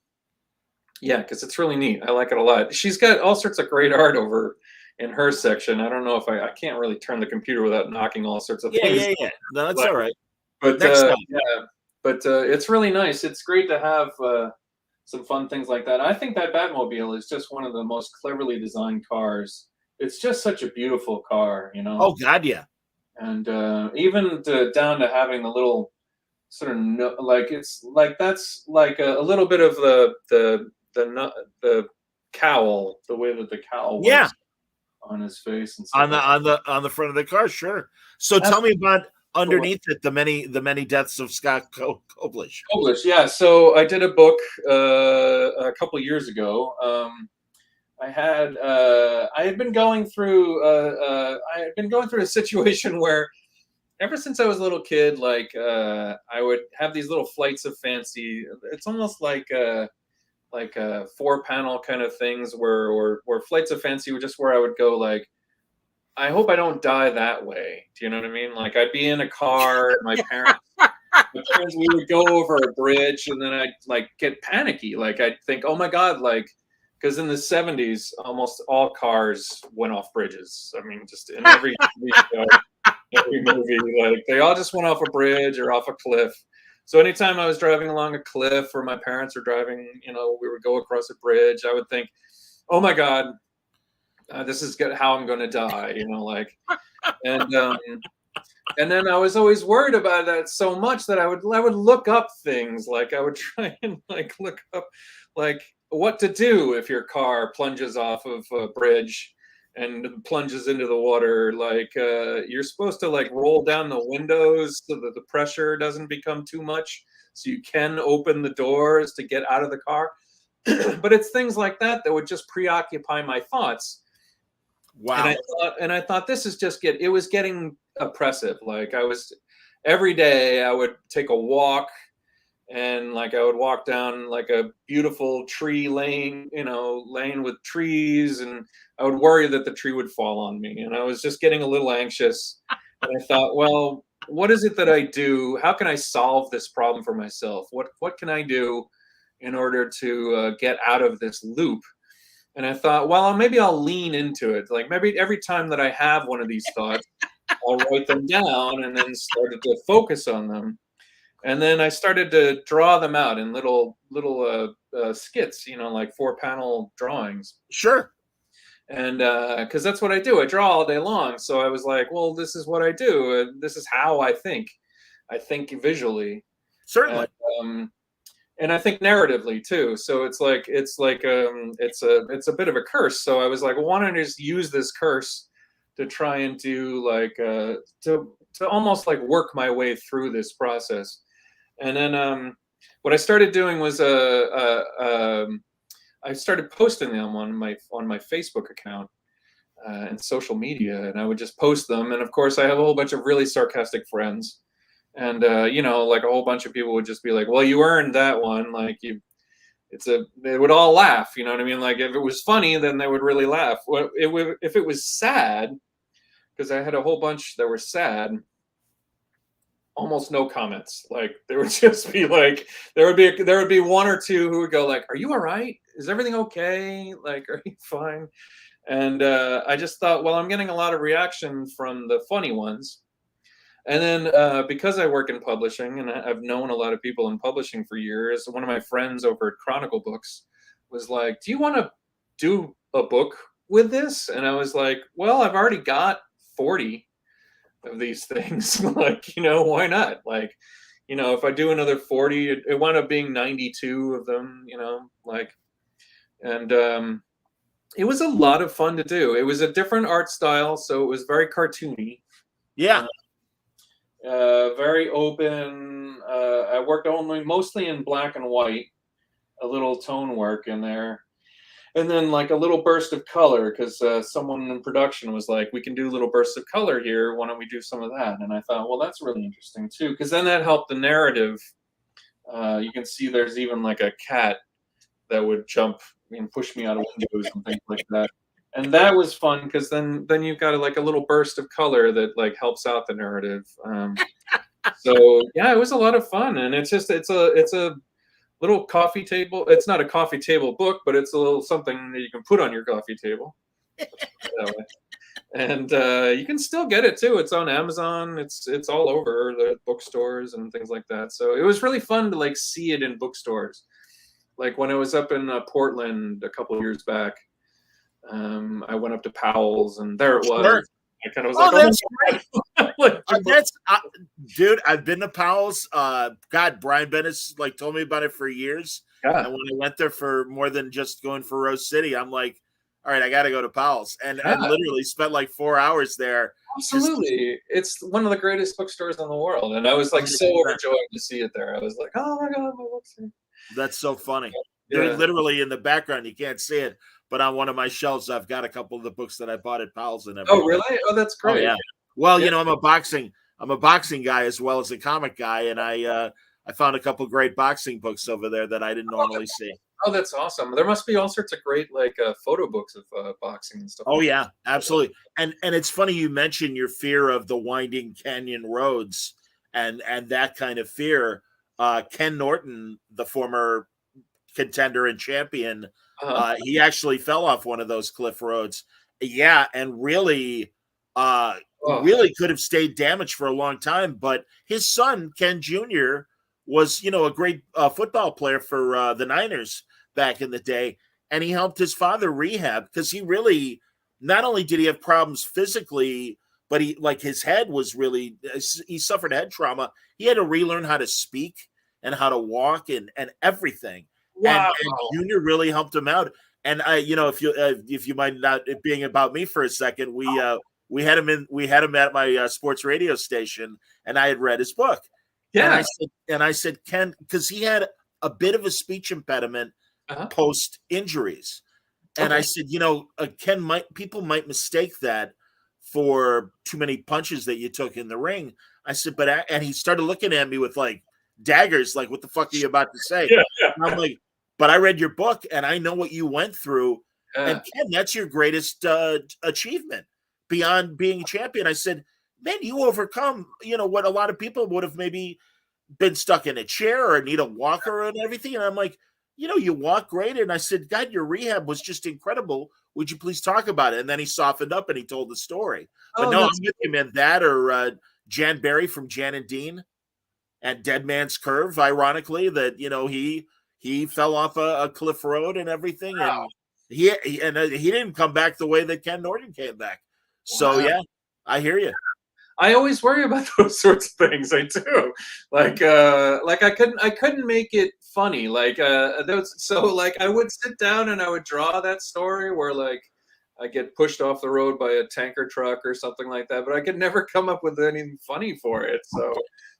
yeah, because it's really neat. I like it a lot. She's got all sorts of great art over in her section. I don't know if I can't really turn the computer without knocking all sorts of things. Yeah. No, that's all right. But it's really nice. It's great to have some fun things like that. I think that Batmobile is just one of the most cleverly designed cars. It's just such a beautiful car, you know. Oh God, yeah. And even down to having the little sort of like, it's like that's like a little bit of the cowl, the way that the cowl works on his face and stuff on the front of the car. Sure. So tell me about underneath it, the many deaths of Scott Coblish. Coblish, yeah. So I did a book a couple years ago. I had been going through a situation where ever since I was a little kid, like I would have these little flights of fancy. It's almost like a 4-panel kind of things where flights of fancy were just where I would go, like, I hope I don't die that way. Do you know what I mean? Like, I'd be in a car, my parents, we would go over a bridge, and then I'd like get panicky. Like, I'd think, oh my God, like, because in the 70s, almost all cars went off bridges. I mean, just in every movie, like they all just went off a bridge or off a cliff. So anytime I was driving along a cliff, or my parents were driving, you know, we would go across a bridge, I would think, oh my God, this is how I'm going to die, you know, like, and then I was always worried about that so much that I would look up things. Like, I would try and like look up, like, what to do if your car plunges off of a bridge and plunges into the water. Like you're supposed to like roll down the windows so that the pressure doesn't become too much, so you can open the doors to get out of the car. But it's things like that that would just preoccupy my thoughts. Wow. And I thought this is just it was getting oppressive. Like every day I would take a walk, and like I would walk down like a beautiful tree lane, lane with trees, and I would worry that the tree would fall on me, and I was just getting a little anxious. And I thought, well, what is it that I do? How can I solve this problem for myself? What can I do in order to get out of this loop? And I thought, well, maybe I'll lean into it. Like maybe every time that I have one of these thoughts, I'll write them down, and then started to focus on them. And then I started to draw them out in little skits, like 4-panel drawings. Sure. And because that's what I do. I draw all day long. So I was like, well, this is what I do. This is how I think. I think visually. Certainly. And I think narratively too. So it's a bit of a curse. So I was like, well, why don't I just use this curse to try and do like to almost like work my way through this process. And then what I started doing was I started posting them on my Facebook account and social media, and I would just post them. And of course, I have a whole bunch of really sarcastic friends, and like a whole bunch of people would just be like, "Well, you earned that one." Like they would all laugh. You know what I mean? Like if it was funny, then they would really laugh. If it was sad, because I had a whole bunch that were sad, almost no comments. Like there would just be like there would be one or two who would go like, "Are you all right? Is everything okay? Like, are you fine?" And I just thought, well, I'm getting a lot of reaction from the funny ones. And then because I work in publishing and I've known a lot of people in publishing for years, one of my friends over at Chronicle Books was like, "Do you want to do a book with this?" And I was like, "Well, I've already got 40 of these things." Like, why not? Like, if I do another 40, it wound up being 92 of them, like, and it was a lot of fun to do. It was a different art style, so it was very cartoony. Yeah. Very open. I worked mostly in black and white, a little tone work in there. And then like a little burst of color, because someone in production was like, "We can do little bursts of color here. Why don't we do some of that?" And I thought, well, that's really interesting too, because then that helped the narrative. You can see there's even like a cat that would jump and push me out of windows and things like that. And that was fun, because then you've got like a little burst of color that like helps out the narrative. So yeah, it was a lot of fun, and it's a little coffee table. It's not a coffee table book, but it's a little something that you can put on your coffee table. And you can still get it too. It's on Amazon. It's all over the bookstores and things like that. So it was really fun to like see it in bookstores. Like when I was up in Portland a couple of years back, I went up to Powell's, and there it was. Sure. I kind of was Oh, like, that's great. Dude, I've been to Powell's. God, Brian Bennett like told me about it for years. Yeah. And when I went there for more than just going for Rose City, I'm like, all right, I got to go to Powell's. And I literally spent like 4 hours there. Absolutely. It's one of the greatest bookstores in the world. And I was like so overjoyed to see it there. I was like, oh my God, my book's here. That's so funny. Yeah. Dude, literally in the background, you can't see it. But on one of my shelves, I've got a couple of the books that I bought at Powell's and everything. Oh, really? Oh, that's great. Oh, yeah. Well, I'm a boxing guy as well as a comic guy, and I found a couple great boxing books over there that I didn't normally see. Oh, that's awesome. There must be all sorts of great like photo books of boxing and stuff. Oh yeah, absolutely. And it's funny you mentioned your fear of the winding canyon roads and that kind of fear. Ken Norton, the former contender and champion, he actually fell off one of those cliff roads. Yeah, and really could have stayed damaged for a long time. But his son, Ken Jr., was, a great football player for the Niners back in the day. And he helped his father rehab, because he really, not only did he have problems physically, but his head was really, he suffered head trauma. He had to relearn how to speak and how to walk and everything. and Junior really helped him out. And if you mind not it being about me for a second, we had him at my sports radio station, and I had read his book. Yeah. And I said, Ken, because he had a bit of a speech impediment post injuries. And I said, Ken, people might mistake that for too many punches that you took in the ring. I said, and he started looking at me with like daggers, like, what the fuck are you about to say? Yeah. And I'm like, but I read your book and I know what you went through. And Ken, that's your greatest achievement beyond being a champion. I said, man, you overcome, what a lot of people would have maybe been stuck in a chair or need a walker and everything. And I'm like, you walk great. And I said, God, your rehab was just incredible. Would you please talk about it? And then he softened up and he told the story. But I'm with you, man. That or Jan Berry from Jan and Dean at Dead Man's Curve, ironically, that, he fell off a cliff road and everything. Wow. And he didn't come back the way that Ken Norton came back. So, yeah, I hear you. I always worry about those sorts of things. I do. Like I couldn't make it funny. I would sit down and I would draw that story where like I get pushed off the road by a tanker truck or something like that, but I could never come up with anything funny for it. So,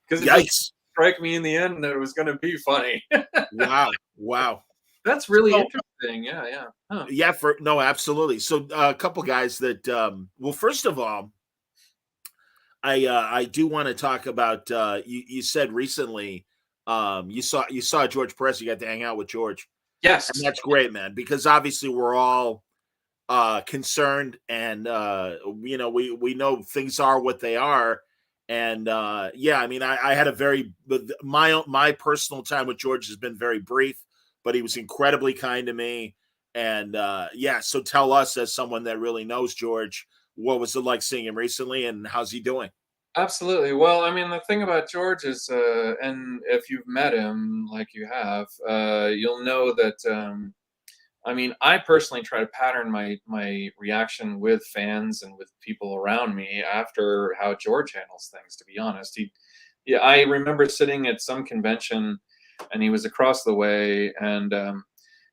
because it just strike me in the end that it was going to be funny. Wow. That's really interesting. Yeah. Huh. Yeah. Absolutely. So a couple guys that, well, first of all, I do want to talk about, you said recently, you saw George Perez, you got to hang out with George. Yes. And that's great, man, because obviously we're all, concerned and, we know things are what they are. And, I mean, I had my personal time with George has been very brief, but he was incredibly kind to me. And, so tell us, as someone that really knows George, what was it like seeing him recently and how's he doing? Absolutely. Well, I mean, the thing about George is, and if you've met him like you have, you'll know that, I mean, I personally try to pattern my reaction with fans and with people around me after how George handles things, to be honest. I remember sitting at some convention and he was across the way, and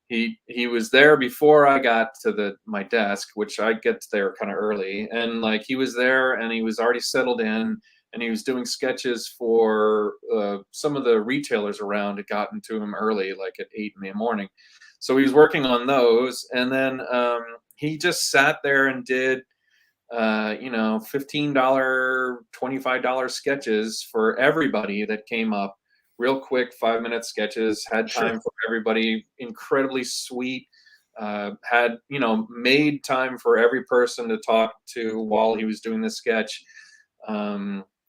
he was there before I got to my desk, which I get there kind of early, and like he was there and he was already settled in and he was doing sketches for some of the retailers around. Had gotten to him early, like at 8 in the morning. So he was working on those, and then he just sat there and did, $15, $25 sketches for everybody that came up. Real quick, 5-minute sketches. Had time for everybody. Incredibly sweet. Had made time for every person to talk to while he was doing the sketch.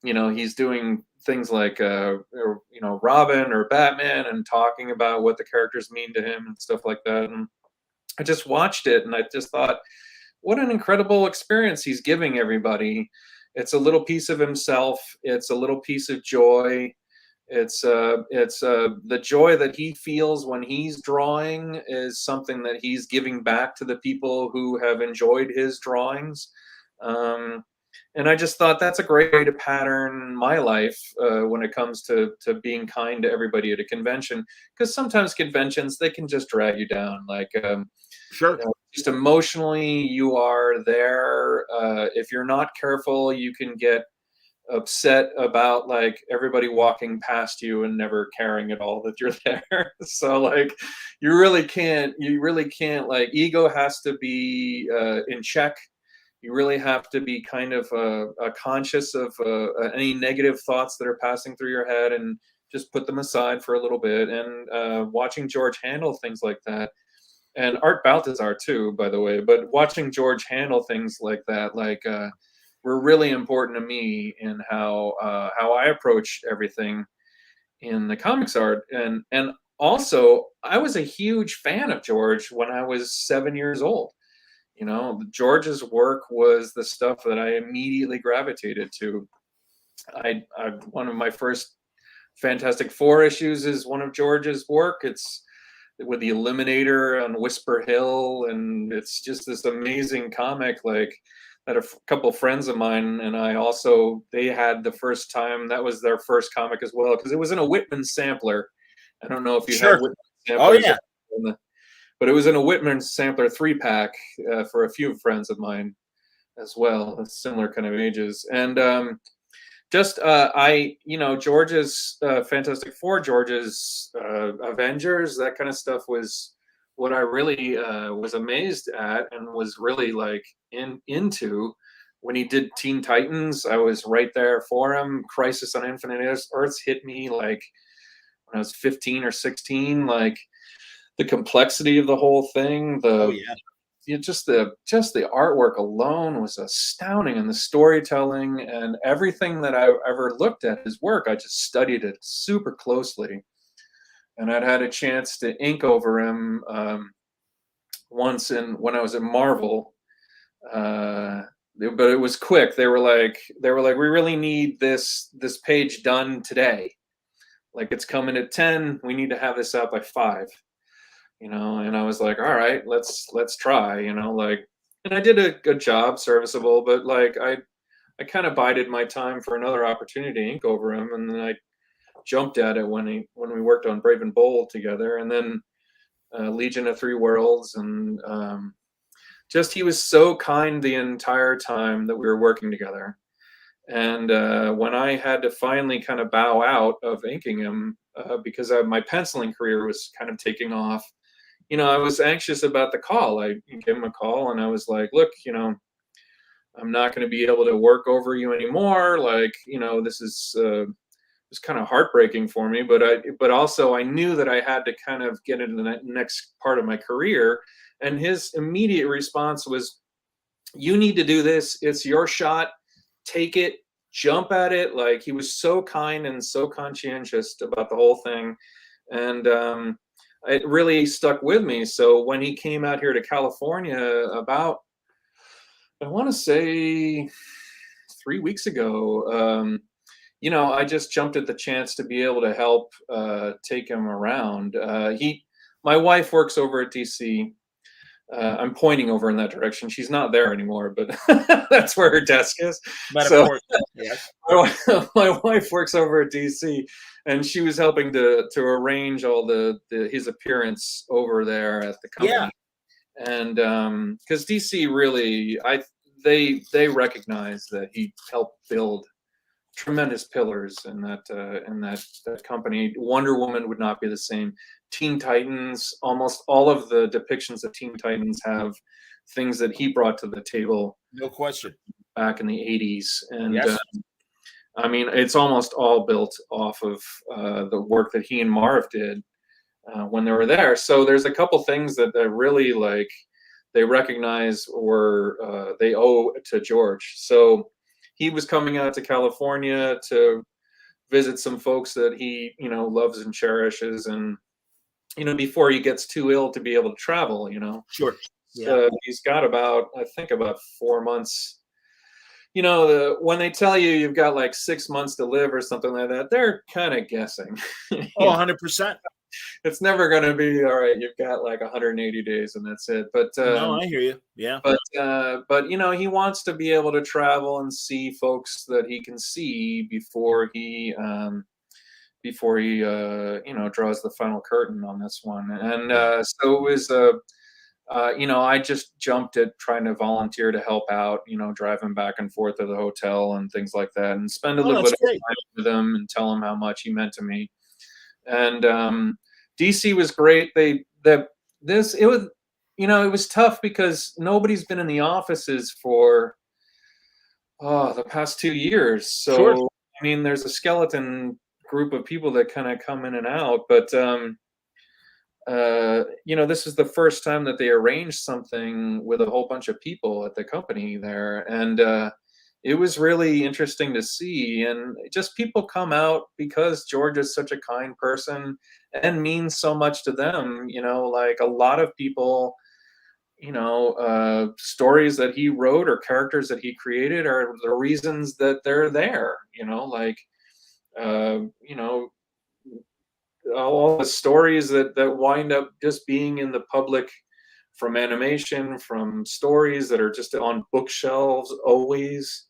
He's doing things like Robin or Batman and talking about what the characters mean to him and stuff like that. And I just watched it and I just thought, what an incredible experience he's giving everybody. It's a little piece of himself. It's a little piece of joy. It's the joy that he feels when he's drawing is something that he's giving back to the people who have enjoyed his drawings. And I just thought that's a great way to pattern my life when it comes to being kind to everybody at a convention, because sometimes conventions, they can just drag you down. Like, just emotionally, you are there. If you're not careful, you can get upset about like everybody walking past you and never caring at all that you're there. So like you really can't like, ego has to be in check. You really have to be kind of conscious of any negative thoughts that are passing through your head and just put them aside for a little bit. And watching George handle things like that, and Art Baltazar too, by the way, but watching George handle things like that, were really important to me in how I approach everything in the comics art. And also, I was a huge fan of George when I was 7 years old. George's work was the stuff that I immediately gravitated to. One of my first Fantastic Four issues is one of George's work. It's with the Eliminator on Whisper Hill, and it's just this amazing comic. Like, that a couple friends of mine and I also, they had the first time, that was their first comic as well, because it was in a Whitman sampler. I don't know if you have Whitman samplers. Oh yeah, But it was in a Whitman sampler 3-pack for a few friends of mine as well, similar kind of ages. And George's Fantastic Four, George's Avengers, that kind of stuff was what I really was amazed at and was really like into. When he did Teen Titans, I was right there for him. Crisis on Infinite Earths hit me like when I was 15 or 16. Like the complexity of the whole thing, just the artwork alone was astounding, and the storytelling and everything that I ever looked at his work, I just studied it super closely. And I'd had a chance to ink over him once when I was at Marvel. But it was quick. They were like, we really need this page done today. Like, it's coming at 10. We need to have this out by 5. And I was like, all right, let's try. And I did a good job, serviceable, but like I kind of bided my time for another opportunity to ink over him, and then I jumped at it when we worked on Brave and Bold together, and then Legion of Three Worlds, and just he was so kind the entire time that we were working together. And when I had to finally kind of bow out of inking him because my penciling career was kind of taking off, I was anxious about the call. I gave him a call and I was like, look, I'm not going to be able to work over you anymore. Like, this is was kind of heartbreaking for me, but also I knew that I had to kind of get into the next part of my career. And his immediate response was, you need to do this. It's your shot. Take it, jump at it. Like, he was so kind and so conscientious about the whole thing. And it really stuck with me. So when he came out here to California about, I want to say 3 weeks ago, I just jumped at the chance to be able to help take him around. My wife works over at DC. I'm pointing over in that direction. She's not there anymore, but that's where her desk is. So, yes. my wife works over at DC, and she was helping to arrange all his appearance over there at the company. Yeah. And because DC really, they recognize that he helped build tremendous pillars in that company. Wonder Woman would not be the same. Teen Titans, almost all of the depictions of Teen Titans have things that he brought to the table. No question. Back in the 80s. And yes. I mean, it's almost all built off of the work that he and Marv did when they were there. So there's a couple things that really they recognize or they owe to George. So he was coming out to California to visit some folks that he, loves and cherishes, and before he gets too ill to be able to travel, Sure. Yeah. He's got about 4 months. When they tell you you've got like 6 months to live or something like that, they're kind of guessing. 100%. It's never going to be, all right, you've got like 180 days and that's it. But no, I hear you. Yeah. But he wants to be able to travel and see folks that he can see before he draws the final curtain on this one. And so it was I just jumped at trying to volunteer to help out, driving back and forth to the hotel and things like that, and spend a little bit of time with him and tell him how much he meant to me. And DC was great. It was tough because nobody's been in the offices for the past 2 years. So sure. I mean, there's a skeleton group of people that kind of come in and out, but this is the first time that they arranged something with a whole bunch of people at the company there, and it was really interesting to see. And just people come out because George is such a kind person and means so much to them. Like a lot of people, stories that he wrote or characters that he created are the reasons that they're there. All the stories that wind up just being in the public, from animation, from stories that are just on bookshelves always.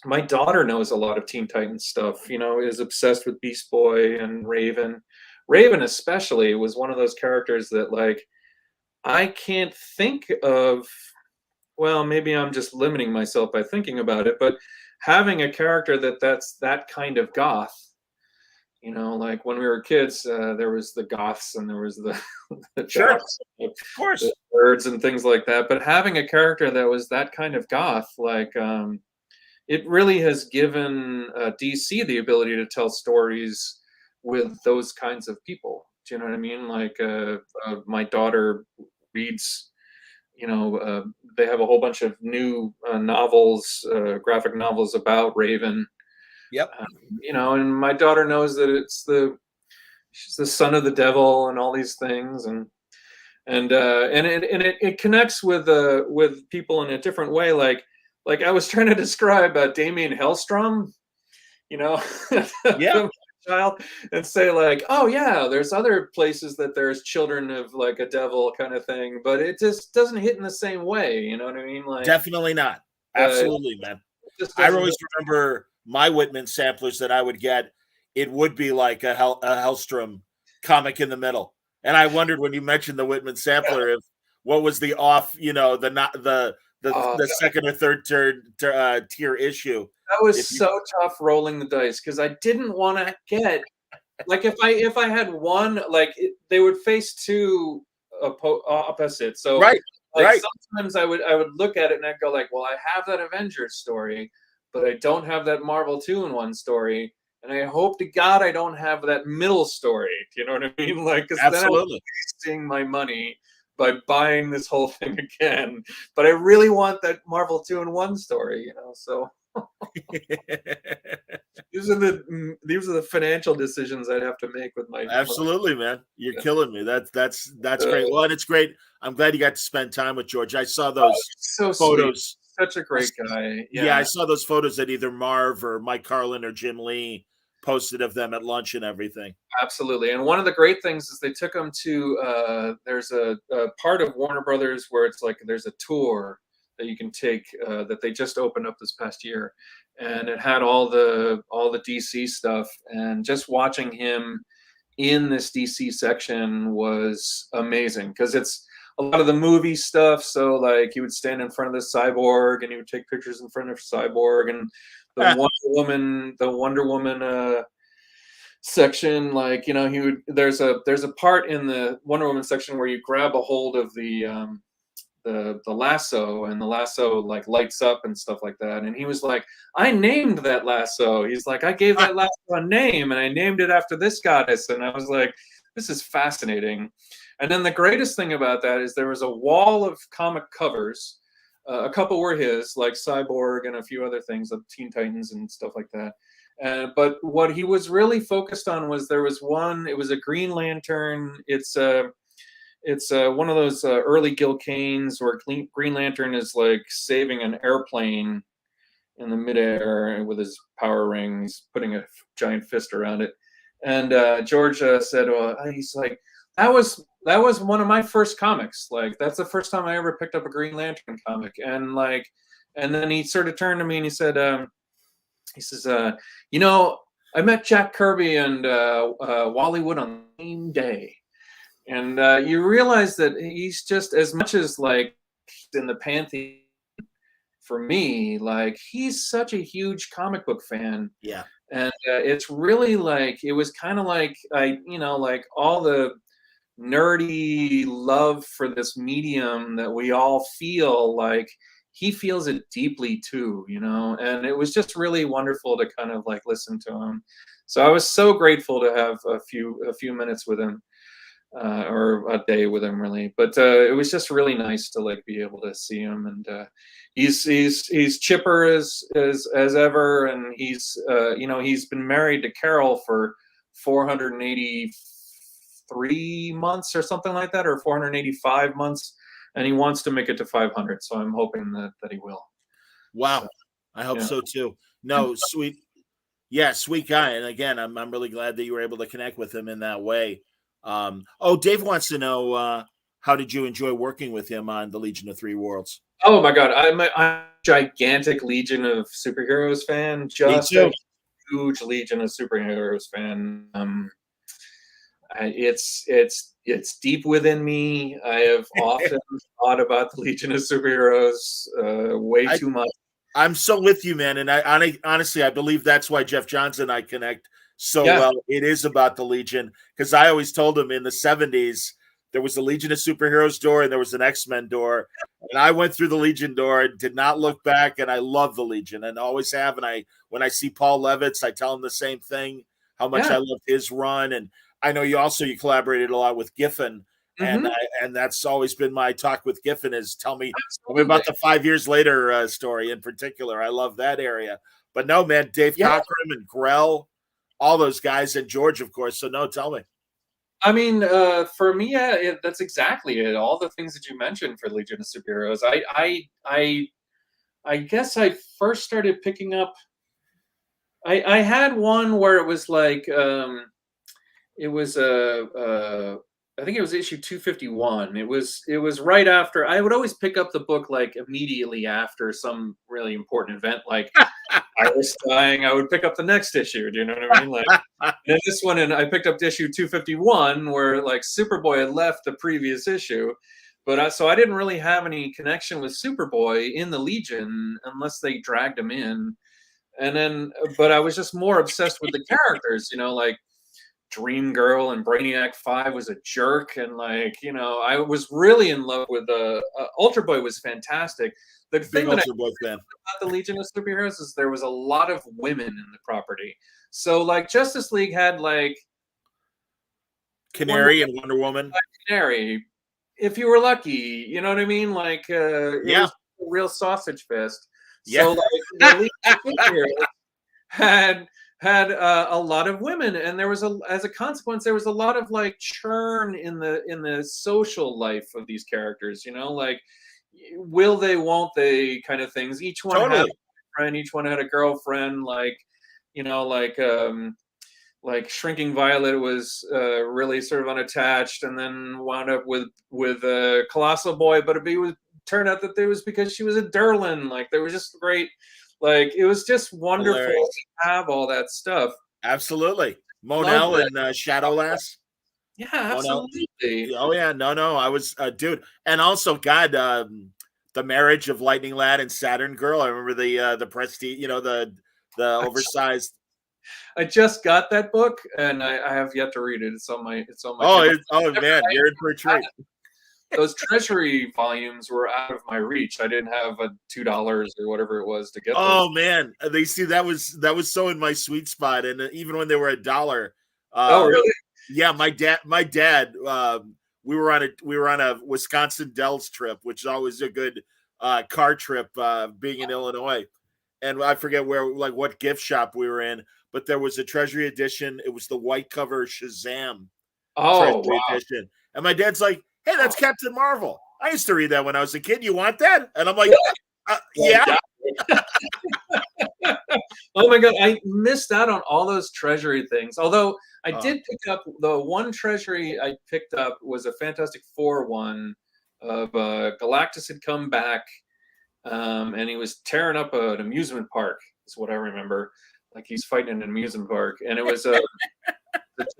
My daughter knows a lot of Teen Titans stuff, is obsessed with Beast Boy and Raven. Raven especially was one of those characters that, like, I can't think of, well, maybe I'm just limiting myself by thinking about it, but having a character that's that kind of goth, like when we were kids, there was the goths and there was the, the Sure, of jocks, course. the birds and things like that. But having a character that was that kind of goth, like, it really has given DC the ability to tell stories with those kinds of people. Do you know what I mean? Like, my daughter reads, they have a whole bunch of new novels, graphic novels about Raven. Yep. And my daughter knows that she's the son of the devil and all these things, and it connects with people in a different way. Like I was trying to describe Damien Hellstrom, Yeah. from child, and say like, oh yeah, there's other places that there's children of like a devil kind of thing, but it just doesn't hit in the same way. You know what I mean? Like, Definitely not. Absolutely, man. it just I doesn't. always remember my Whitman samplers that I would get. It would be like a Hellstrom comic in the middle, and I wondered when you mentioned the Whitman sampler if what was the off, the second or third tier issue. That was so tough rolling the dice because I didn't want to get, like, if I had one, like they would face two opposites. So Right, like right. sometimes I would look at it and I'd go like, well, I have that Avengers story, but I don't have that Marvel 2-in-1 story, and I hope to God I don't have that middle story. Do you know what I mean? Like, because then I'm Absolutely. wasting my money by buying this whole thing again. But I really want that Marvel 2-in-1 story, So these are the financial decisions I'd have to make with my. Absolutely, man. You're killing me. That's great. Well, and it's great. I'm glad you got to spend time with George. I saw those So photos. sweet. Such a great guy. Yeah, I saw those photos that either Marv or Mike Carlin or Jim Lee posted of them at lunch and everything. Absolutely. And one of the great things is they took them to, there's a part of Warner Brothers where it's like there's a tour that you can take, that they just opened up this past year, and it had all the DC stuff, and just watching him in this DC section was amazing because it's a lot of the movie stuff. So like he would stand in front of the Cyborg and he would take pictures in front of Cyborg, and the Wonder Woman section, like, he would, there's a part in the Wonder Woman section where you grab a hold of the lasso, and the lasso like lights up and stuff like that. And he was like, I named that lasso. He's like, I gave that lasso a name and I named it after this goddess. And I was like, this is fascinating. And then the greatest thing about that is there was a wall of comic covers. A couple were his, like Cyborg and a few other things, of Teen Titans and stuff like that. But what he was really focused on was there was one. It was a Green Lantern. It's one of those early Gil Kanes where Green Lantern is like saving an airplane in the midair with his power rings, putting a giant fist around it. And George said, well, he's like, that was one of my first comics. Like, that's the first time I ever picked up a Green Lantern comic. And then he sort of turned to me and he said, I met Jack Kirby and Wally Wood on the same day. And you realize that he's just, as much as like in the pantheon for me, like he's such a huge comic book fan. Yeah. And it's really like, it was kind of like, like all the nerdy love for this medium that we all feel, like he feels it deeply too, and it was just really wonderful to kind of like listen to him. So I was so grateful to have a few minutes with him, or a day with him, really. But it was just really nice to like be able to see him, and he's chipper as ever, and he's he's been married to Carol for 483 months or something like that, or 485 months, and he wants to make it to 500. So I'm hoping that he will. Wow. So, I hope so too. No, sweet guy. And again, I'm really glad that you were able to connect with him in that way. Dave wants to know, how did you enjoy working with him on the Legion of Three Worlds? Oh my God, I'm a gigantic Legion of Superheroes fan. Just a huge Legion of Superheroes fan. It's deep within me. I have often thought about the Legion of Superheroes way too much. I'm so with you, man. And honestly, I believe that's why Jeff Johns and I connect so Yeah. well. It is about the Legion, because I always told him in the 70s there was the Legion of Superheroes door and there was an X-Men door. And I went through the Legion door and did not look back. And I love the Legion and always have. And when I see Paul Levitz, I tell him the same thing, how much I loved his run. And I know you collaborated a lot with Giffen. And that's always been my talk with Giffen is tell me about the 5 years later story in particular. I love that area. But no, man, Dave Cockrum and Grell, all those guys, and George, of course. So no, tell me. I mean, for me, that's exactly it. All the things that you mentioned for Legion of Superheroes. I guess I first started picking up. I had one where it was like it was I think it was issue 251. It was right after. I would always pick up the book like immediately after some really important event, like I was dying. I would pick up the next issue. Do you know what I mean? Like then this one, and I picked up issue 251, where like Superboy had left the previous issue, but so I didn't really have any connection with Superboy in the Legion unless they dragged him in, and then but I was just more obsessed with the characters. Like Dream Girl and Brainiac 5 was a jerk, and I was really in love with Ultra Boy was fantastic. The thing that I love about the Legion of Superheroes is there was a lot of women in the property. So like Justice League had like Canary and Wonder Woman. Canary, if you were lucky, you know what I mean? Like it was a real sausage fest. So like the Legion of Superheroes had a lot of women, and there was as a consequence there was a lot of like churn in the social life of these characters, like will they, won't they kind of things. Each one had a friend, each one had a girlfriend, like Shrinking Violet was really sort of unattached and then wound up with Colossal Boy, but turned out that it was because she was a Durlin. Like they were just great. Like it was just wonderful to have all that stuff. Absolutely. Monel and Shadowlass. Yeah, absolutely. Oh yeah, no, I was dude, and also God, the marriage of Lightning Lad and Saturn Girl. I remember the Prestige, the oversized. I just got that book, and I have yet to read it. It's on my. Oh man, you're in for a treat. Those Treasury volumes were out of my reach. I didn't have $2 or whatever it was to get them. Oh man, they see that was so in my sweet spot, and even when they were $1. Oh really? Yeah, my dad. We were on a Wisconsin Dells trip, which is always a good car trip. Being in Illinois, and I forget what gift shop we were in, but there was a Treasury edition. It was the white cover Shazam. Treasury edition, and my dad's like, "Hey, that's Captain Marvel. I used to read that when I was a kid. You want that?" And I'm like, "Yeah." Oh my God, I missed out on all those Treasury things. Although I did pick up the one Treasury I picked up was a Fantastic Four one of Galactus had come back, and he was tearing up an amusement park. Is what I remember. Like he's fighting in an amusement park, and it was the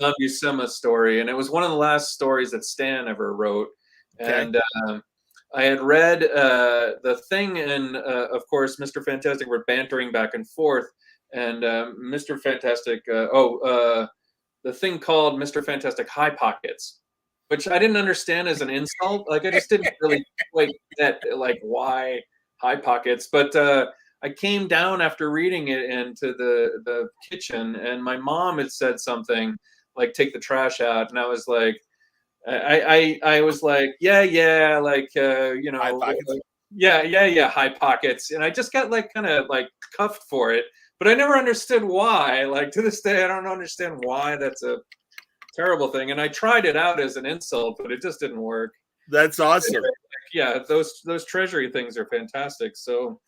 John Buscema story, and it was one of the last stories that Stan ever wrote. Okay. And I had read the Thing, and of course, Mr. Fantastic were bantering back and forth, and Mr. Fantastic, the Thing called Mr. Fantastic High Pockets, which I didn't understand as an insult. Like I just didn't really quite get like why High Pockets, but I came down after reading it into the kitchen, and my mom had said something like "take the trash out," and I was like, I was like, yeah, like yeah, High Pockets, and I just got like kind of like cuffed for it, but I never understood why. Like to this day, I don't understand why that's a terrible thing, and I tried it out as an insult, but it just didn't work. That's awesome. Yeah, those Treasury things are fantastic. So.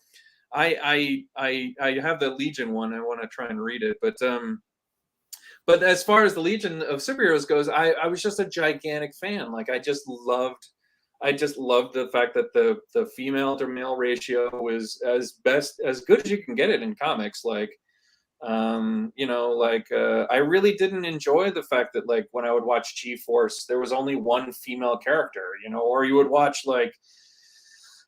I have the Legion one. I want to try and read it, but as far as the Legion of Superheroes goes, I was just a gigantic fan. Like I just loved the fact that the female to male ratio was as good as you can get it in comics. Like You know, like I really didn't enjoy the fact that like when I would watch G-Force, there was only one female character, you know, or you would watch like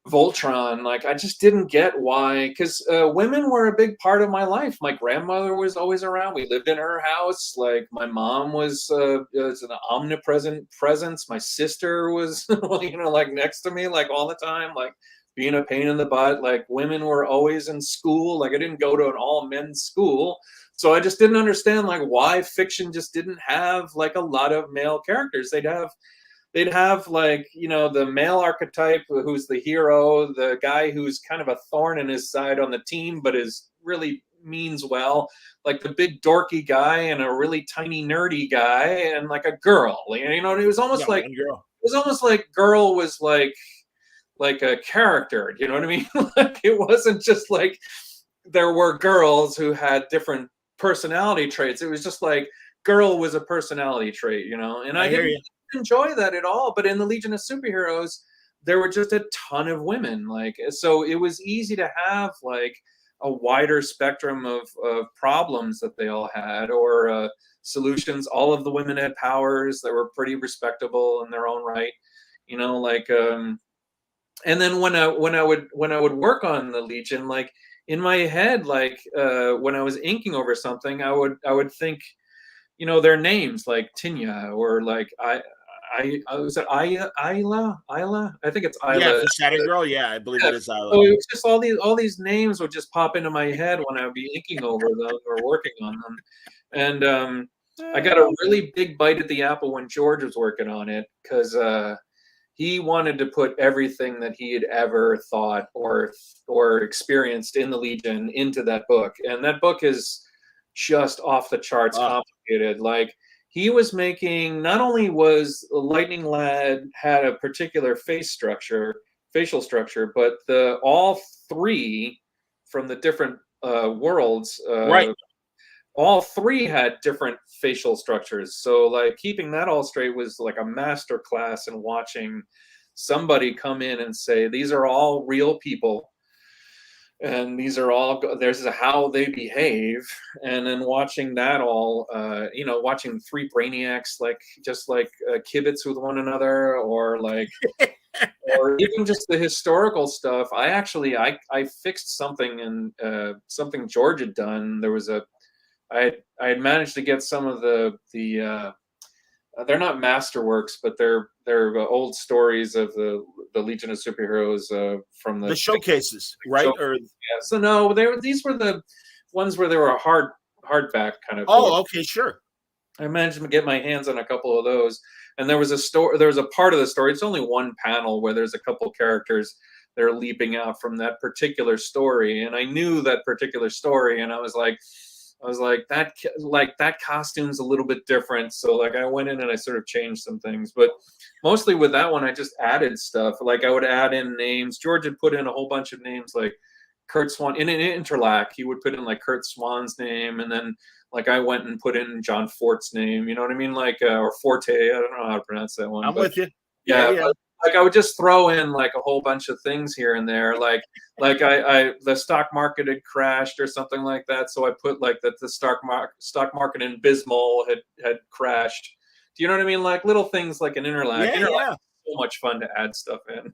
Voltron. Like I just didn't get why, because women were a big part of my life. My grandmother was always around. We lived in her house. Like my mom was an omnipresent presence. My sister was, you know, like next to me, like all the time, like being a pain in the butt. Like women were always in school. Like I didn't go to an all men's school, so I just didn't understand like why fiction just didn't have like a lot of male characters. They'd have like, you know, the male archetype who's the hero, the guy who's kind of a thorn in his side on the team but is really means well, like the big dorky guy and a really tiny nerdy guy, and like a girl, you know. It was almost like girl was like a character, you know what I mean? Like it wasn't just like there were girls who had different personality traits. It was just like girl was a personality trait, you know. And I didn't enjoy that at all. But in the Legion of Superheroes, there were just a ton of women, like, so it was easy to have like a wider spectrum of problems that they all had, or solutions. All of the women had powers that were pretty respectable in their own right, you know, like and then when I would work on the Legion, like in my head, like when I was inking over something, I would think, you know, their names like Tinya, or like I was it Isla? I think it's Isla. Yeah, the Saturn Girl. Yeah, I believe it is Isla. So it was just all these names would just pop into my head when I would be inking over them or working on them. And I got a really big bite at the apple when George was working on it, because he wanted to put everything that he had ever thought or experienced in the Legion into that book. And that book is just off the charts complicated. Like he was making, not only was Lightning Lad had a particular facial structure, but all three from the different worlds, right, all three had different facial structures. So like keeping that all straight was like a master class in watching somebody come in and say, these are all real people, and these are all, this is how they behave. And then watching that all, you know, watching three brainiacs like just like kibitz with one another, or like or even just the historical stuff. I fixed something in something George had done. There was I had managed to get some of the they're not masterworks, but they're old stories of the Legion of Superheroes from the showcases, right? Or yeah, so no, these were the ones where they were a hardback kind of. Oh, book. okay, sure. I managed to get my hands on a couple of those, and there was a part of the story. It's only one panel where there's a couple characters that are leaping out from that particular story, and I knew that particular story, and I was like that costume's a little bit different. So like I went in and I sort of changed some things, but mostly with that one, I just added stuff. Like I would add in names. George had put in a whole bunch of names, like Kurt Swan in an interlac. He would put in like Kurt Swan's name. And then like I went and put in John Fort's name, you know what I mean? Like, or Forte, I don't know how to pronounce that one. I'm with you. Yeah. But, like I would just throw in like a whole bunch of things here and there, like the stock market had crashed or something like that, so I put like that the stock market in Bismol had crashed. Do you know what I mean? Like little things like an interlac. Interlac is so much fun to add stuff in.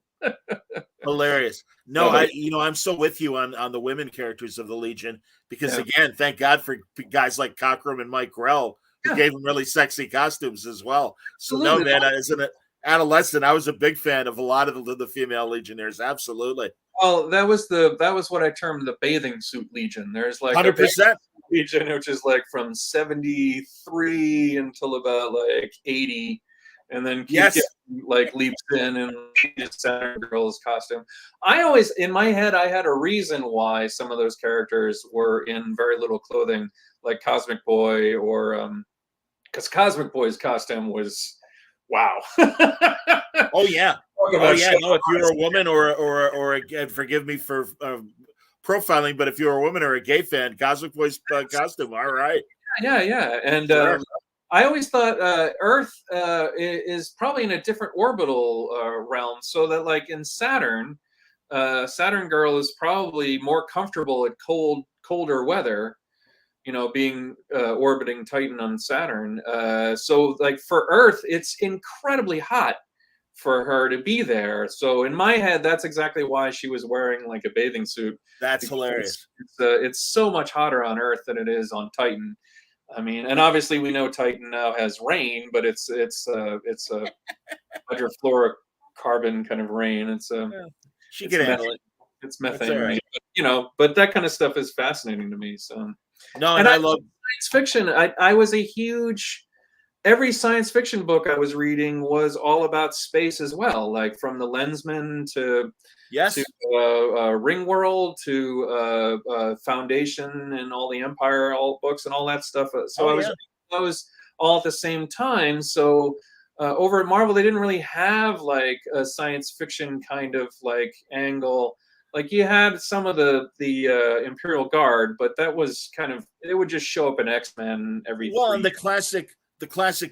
Hilarious. No, I'm so with you on the women characters of the Legion, because again, thank God for guys like Cockrum and Mike Grell who gave them really sexy costumes as well. So absolutely. No, man, isn't it? Adolescent, I was a big fan of a lot of the female Legionnaires. Absolutely. Well, that was what I termed the bathing suit Legion. There's like 100% Legion, which is like from 73 until about like 80, and then like leaps in and Saturn Girl's costume. I always, in my head, I had a reason why some of those characters were in very little clothing, like Cosmic Boy, or because Cosmic Boy's costume was. Wow. Oh yeah. Oh yeah. No, if you're a woman or again, forgive me for profiling, but if you're a woman or a gay fan, Cosmic Boy's costume. All right. Yeah. And I always thought Earth is probably in a different orbital realm, so that like in Saturn, Saturn Girl is probably more comfortable at colder weather. being orbiting Titan on Saturn. So like for Earth, it's incredibly hot for her to be there. So in my head, that's exactly why she was wearing like a bathing suit. That's hilarious. It's so much hotter on Earth than it is on Titan. I mean, and obviously we know Titan now has rain, but it's a hydrofluorocarbon kind of rain. She can handle it. It's methane rain, but that kind of stuff is fascinating to me. So no, and I love science fiction. I was a huge. Every science fiction book I was reading was all about space as well, like from the Lensman to Ringworld to Foundation and all the Empire all books and all that stuff. So I was reading those all at the same time. So over at Marvel, they didn't really have like a science fiction kind of like angle. Like you had some of the Imperial Guard, but that was kind of, it would just show up in X-Men every. Well, and the classic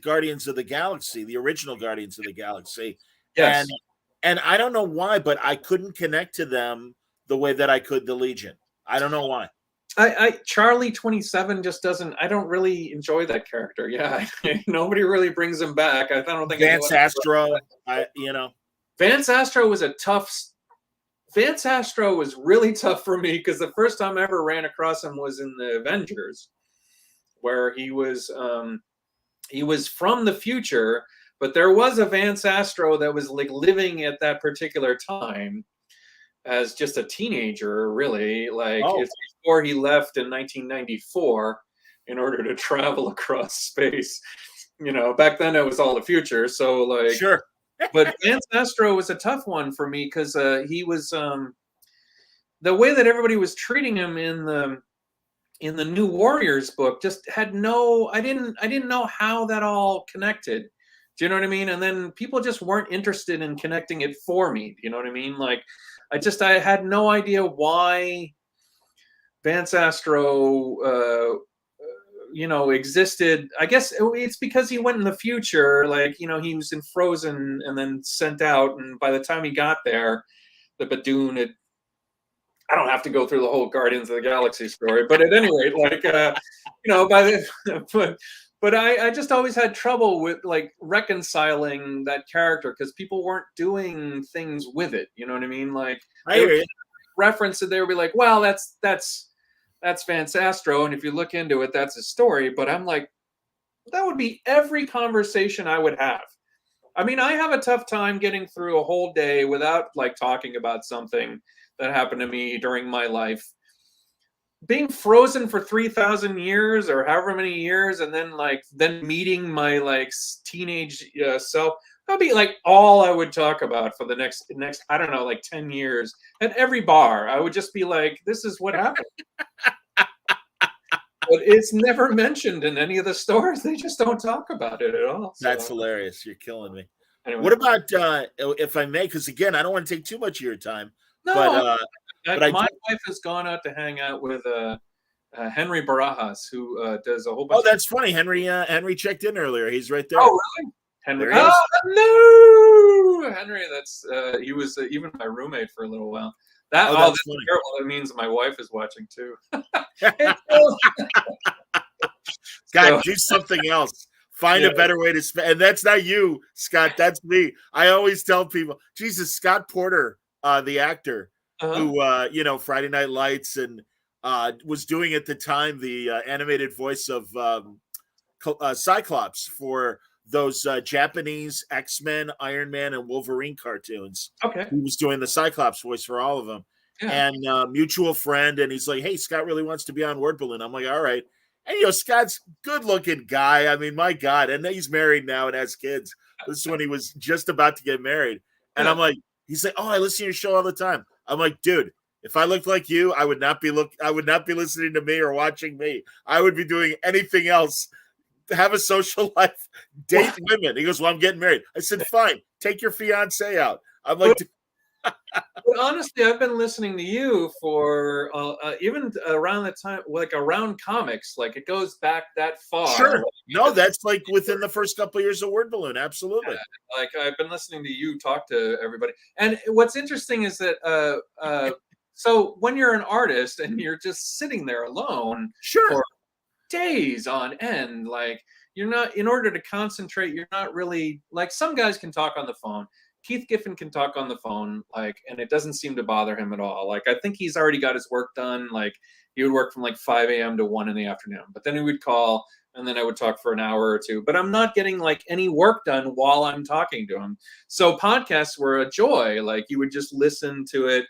Guardians of the Galaxy, the original Guardians of the Galaxy. Yes. And I don't know why, but I couldn't connect to them the way that I could the Legion. I don't know why. Charlie 27 just doesn't. I don't really enjoy that character. Yeah, nobody really brings him back. I don't think Vance Astro. Vance Astro was Vance Astro was really tough for me because the first time I ever ran across him was in the Avengers, where he was from the future, but there was a Vance Astro that was like living at that particular time as just a teenager, really. Like it's before he left in 1994 in order to travel across space. Back then it was all the future. So like, sure. But Vance Astro was a tough one for me because he was the way that everybody was treating him in the New Warriors book just had I didn't know how that all connected. Do you know what I mean? And then people just weren't interested in connecting it for me. Do you know what I mean? Like I had no idea why Vance Astro existed. I guess it's because he went in the future, like, he was in Frozen and then sent out, and by the time he got there, the Badoon had, I don't have to go through the whole Guardians of the Galaxy story, but at any rate, like, but I just always had trouble with like reconciling that character because people weren't doing things with it. You know what I mean? Like, I hear you. Reference it, they would be like, well, that's Vance Astro, and if you look into it, that's his story. But I'm like, that would be every conversation I would have. I mean, I have a tough time getting through a whole day without like talking about something that happened to me during my life. Being frozen for 3,000 years or however many years, and then meeting my like teenage self, that'd be like all I would talk about for the next I don't know, like 10 years. At every bar, I would just be like, this is what happened. But it's never mentioned in any of the stories. They just don't talk about it at all. So. That's hilarious. You're killing me. Anyway. What about, if I may, because again, I don't want to take too much of your time. No, but my wife has gone out to hang out with Henry Barajas, who does a whole bunch. Oh, that's funny. Henry checked in earlier. He's right there. Oh, really? Henry. Oh, no, Henry. That's he was even my roommate for a little while. That's terrible. That means my wife is watching too. God, do something else. Find a better way to spend. And that's not you, Scott. That's me. I always tell people, Jesus, Scott Porter, the actor, who Friday Night Lights and was doing at the time the animated voice of Cyclops for those Japanese X-Men, Iron Man, and Wolverine cartoons. Okay. He was doing the Cyclops voice for all of them. Yeah. And mutual friend, and he's like, hey, Scott really wants to be on Word Balloon. I'm like, all right. And, Scott's good-looking guy. I mean, my God. And he's married now and has kids. This is when he was just about to get married. And I'm like, he's like, oh, I listen to your show all the time. I'm like, dude, if I looked like you, I would not be listening to me or watching me. I would be doing anything else. Have a social life, date women. He goes, well, I'm getting married. I said, fine, take your fiance out. I'm like, but honestly, I've been listening to you for even around the time, like around comics, like it goes back that far. Sure. No, that's like within the first couple of years of Word Balloon. Absolutely. Yeah, like I've been listening to you talk to everybody. And what's interesting is that, so when you're an artist and you're just sitting there alone sure, for days on end. Like, you're not, in order to concentrate, you're not really, like, some guys can talk on the phone. Keith Giffen can talk on the phone, like, and it doesn't seem to bother him at all. Like, I think he's already got his work done. Like, he would work from like 5 a.m. to 1 in the afternoon, but then he would call, and then I would talk for an hour or two. But I'm not getting like any work done while I'm talking to him. So podcasts were a joy. Like, you would just listen to it.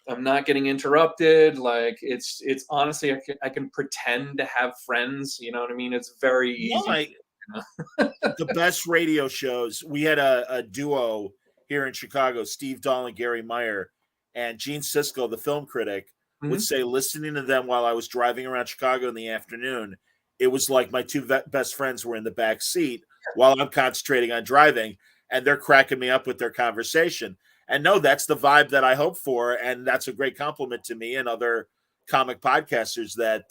I'm not getting interrupted. Like, it's honestly, I can pretend to have friends. You know what I mean? It's very easy. The best radio shows. We had a duo here in Chicago, Steve Dahl and Gary Meyer, and Gene Siskel, the film critic, would say, listening to them while I was driving around Chicago in the afternoon, it was like my two best friends were in the back seat while I'm concentrating on driving, and they're cracking me up with their conversation. And no, that's the vibe that I hope for, and that's a great compliment to me and other comic podcasters that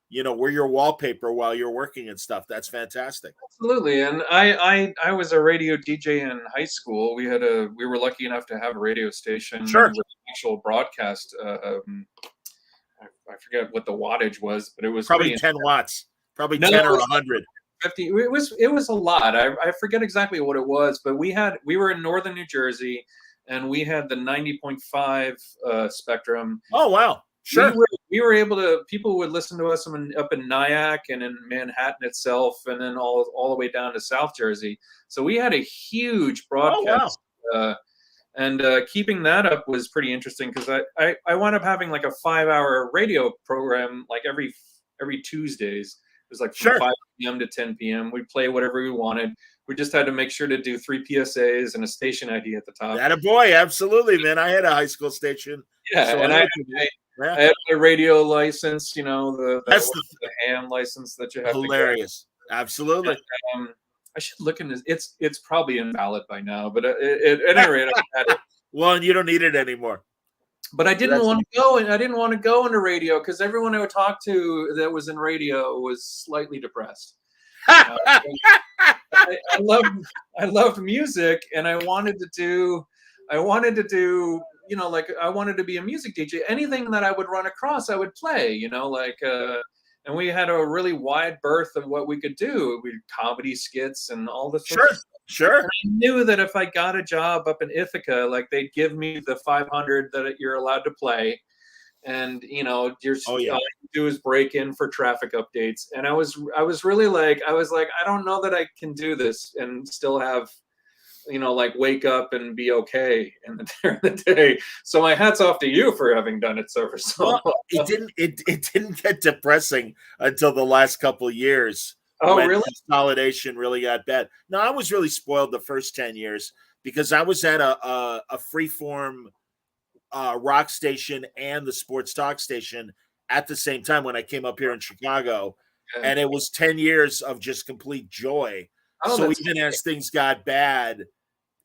we're your wallpaper while you're working and stuff. That's fantastic. Absolutely. And I was a radio DJ in high school. We were lucky enough to have a radio station Sure. with actual broadcast. I forget what the wattage was, but it was probably 10 watts, probably No, 10 or it was 100. 50. It was a lot. I forget exactly what it was, but we were in northern New Jersey, and we had the 90.5 spectrum. Oh wow. Sure. We were able to, people would listen to us up in Nyack and in Manhattan itself, and then all the way down to South Jersey. So we had a huge broadcast. Oh, wow. And keeping that up was pretty interesting, because I wound up having like a 5-hour radio program like every Tuesdays. It was like from 5 p.m. to 10 p.m. We'd play whatever we wanted. We just had to make sure to do 3 PSAs and a station ID at the top. That a boy, absolutely, man. I had a high school station. Yeah, so and I had a radio license, the ham license that you have. Hilarious. To get. Absolutely. And, I should look into this. It's probably invalid by now, but at any rate, I had it. Well, and you don't need it anymore. But I didn't want to go, and I didn't want to go into radio because everyone I would talk to that was in radio was slightly depressed. I loved music, and I wanted to do, I wanted to be a music DJ. Anything that I would run across, I would play. And we had a really wide berth of what we could do. We did comedy skits and all this. Sure. And I knew that if I got a job up in Ithaca, like, they'd give me the 500 that you're allowed to play, and all you do is break in for traffic updates. And I was really like, I don't know that I can do this and still have, wake up and be okay in the day. So my hat's off to you for having done it for so long. It didn't get depressing until the last couple of years. Oh, when really? Consolidation really got bad. No, I was really spoiled the first 10 years because I was at a freeform rock station and the sports talk station at the same time when I came up here in Chicago. Okay. And it was 10 years of just complete joy. So even as things got bad,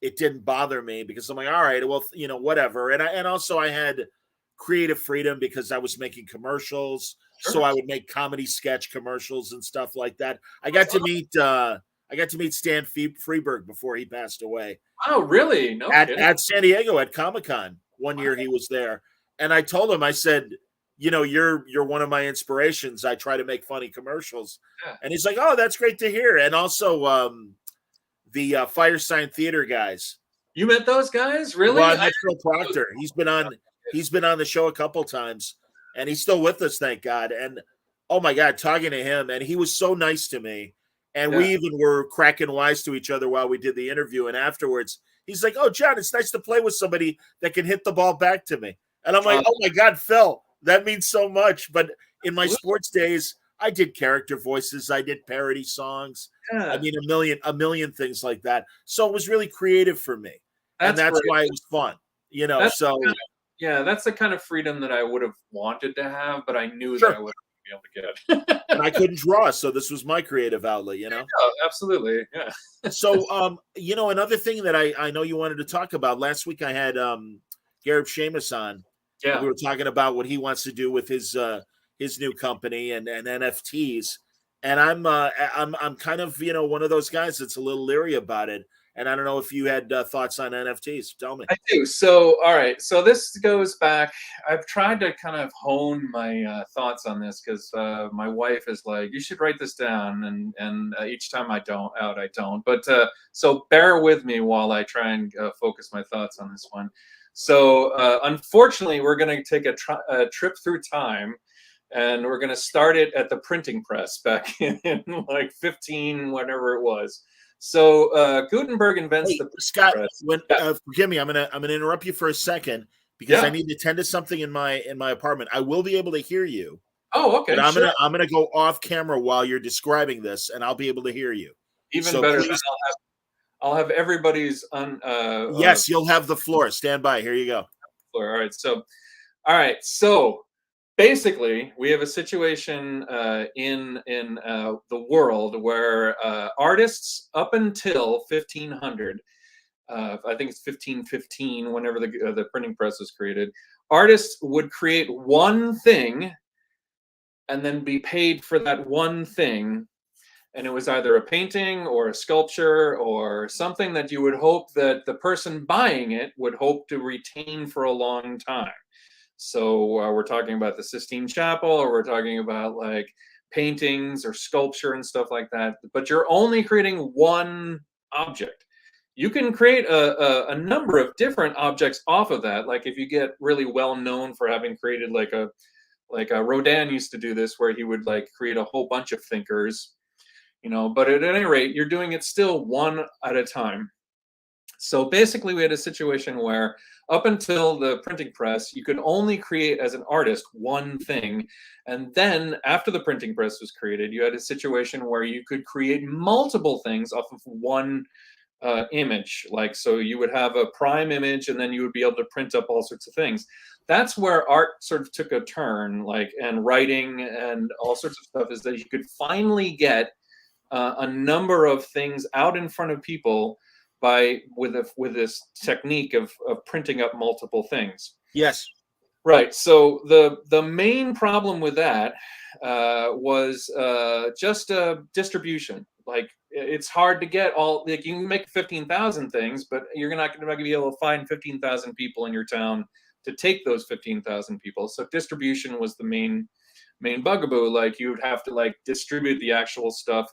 it didn't bother me because I'm like, all right, well, whatever. And also I had creative freedom because I was making commercials. Sure. So I would make comedy sketch commercials and stuff like that. I got to meet Stan Freberg before he passed away. Oh, really? No kidding. At San Diego at Comic-Con one year he was there. And I told him, I said, you're one of my inspirations. I try to make funny commercials. Yeah. And he's like, oh, that's great to hear. And also the Firesign Theater guys. You met those guys? Really? Well, I met Phil Proctor. He's been on the show a couple times, and he's still with us, thank God. And oh my God, talking to him, and he was so nice to me. And we even were cracking wise to each other while we did the interview. And afterwards, he's like, oh, John, it's nice to play with somebody that can hit the ball back to me. And I'm like, oh my God, Phil, that means so much. But in my sports days, I did character voices. I did parody songs. Yeah. I mean, a million things like that. So it was really creative for me. That's why it was fun, that's the kind of freedom that I would have wanted to have, but I knew that I wouldn't be able to get. And I couldn't draw, so this was my creative outlet, Yeah, absolutely. Yeah. So, another thing that I know you wanted to talk about, last week I had Gareb Shamus on. Yeah. We were talking about what he wants to do with his new company and NFTs. And I'm kind of, one of those guys that's a little leery about it. and I don't know if you had thoughts on NFTs. Tell me. I do. So, all right. So this goes back. I've tried to kind of hone my thoughts on this because my wife is like, "You should write this down," and each time I don't. But so bear with me while I try and focus my thoughts on this one. So, unfortunately, we're going to take a trip through time, and we're going to start it at the printing press back in like 15, whatever it was. So Gutenberg invents Hey, the Scott. press. When forgive me, I'm gonna interrupt you for a second because I need to tend to something in my apartment. I will be able to hear you. Oh, okay. But Sure. I'm gonna go off camera while you're describing this, and I'll be able to hear you. Even So better. please, Then I'll have everybody's yes, you'll have the floor. Stand by. Here you go. floor. All right. So basically, we have a situation in the world where artists up until 1500, I think it's 1515, whenever the printing press was created, artists would create one thing and then be paid for that one thing. And it was either a painting or a sculpture or something that you would hope that the person buying it would hope to retain for a long time. So we're talking about the Sistine Chapel, or we're talking about like paintings or sculpture and stuff like that. But you're only creating one object. You can create a number of different objects off of that. Like if you get really well known for having created like a Rodin used to do this, where he would like create a whole bunch of thinkers, but at any rate, you're doing it still one at a time. So basically we had a situation where up until the printing press, you could only create as an artist one thing. And then after the printing press was created, you had a situation where you could create multiple things off of one image. Like, so you would have a prime image and then you would be able to print up all sorts of things. That's where art sort of took a turn, like, and writing and all sorts of stuff, is that you could finally get a number of things out in front of people with this technique of printing up multiple things. Yes. Right. So the main problem with that was just distribution. Like it's hard to get all. Like you can make 15,000 things, but you're not going to be able to find 15,000 people in your town to take those 15,000 people. So distribution was the main bugaboo. Like you would have to like distribute the actual stuff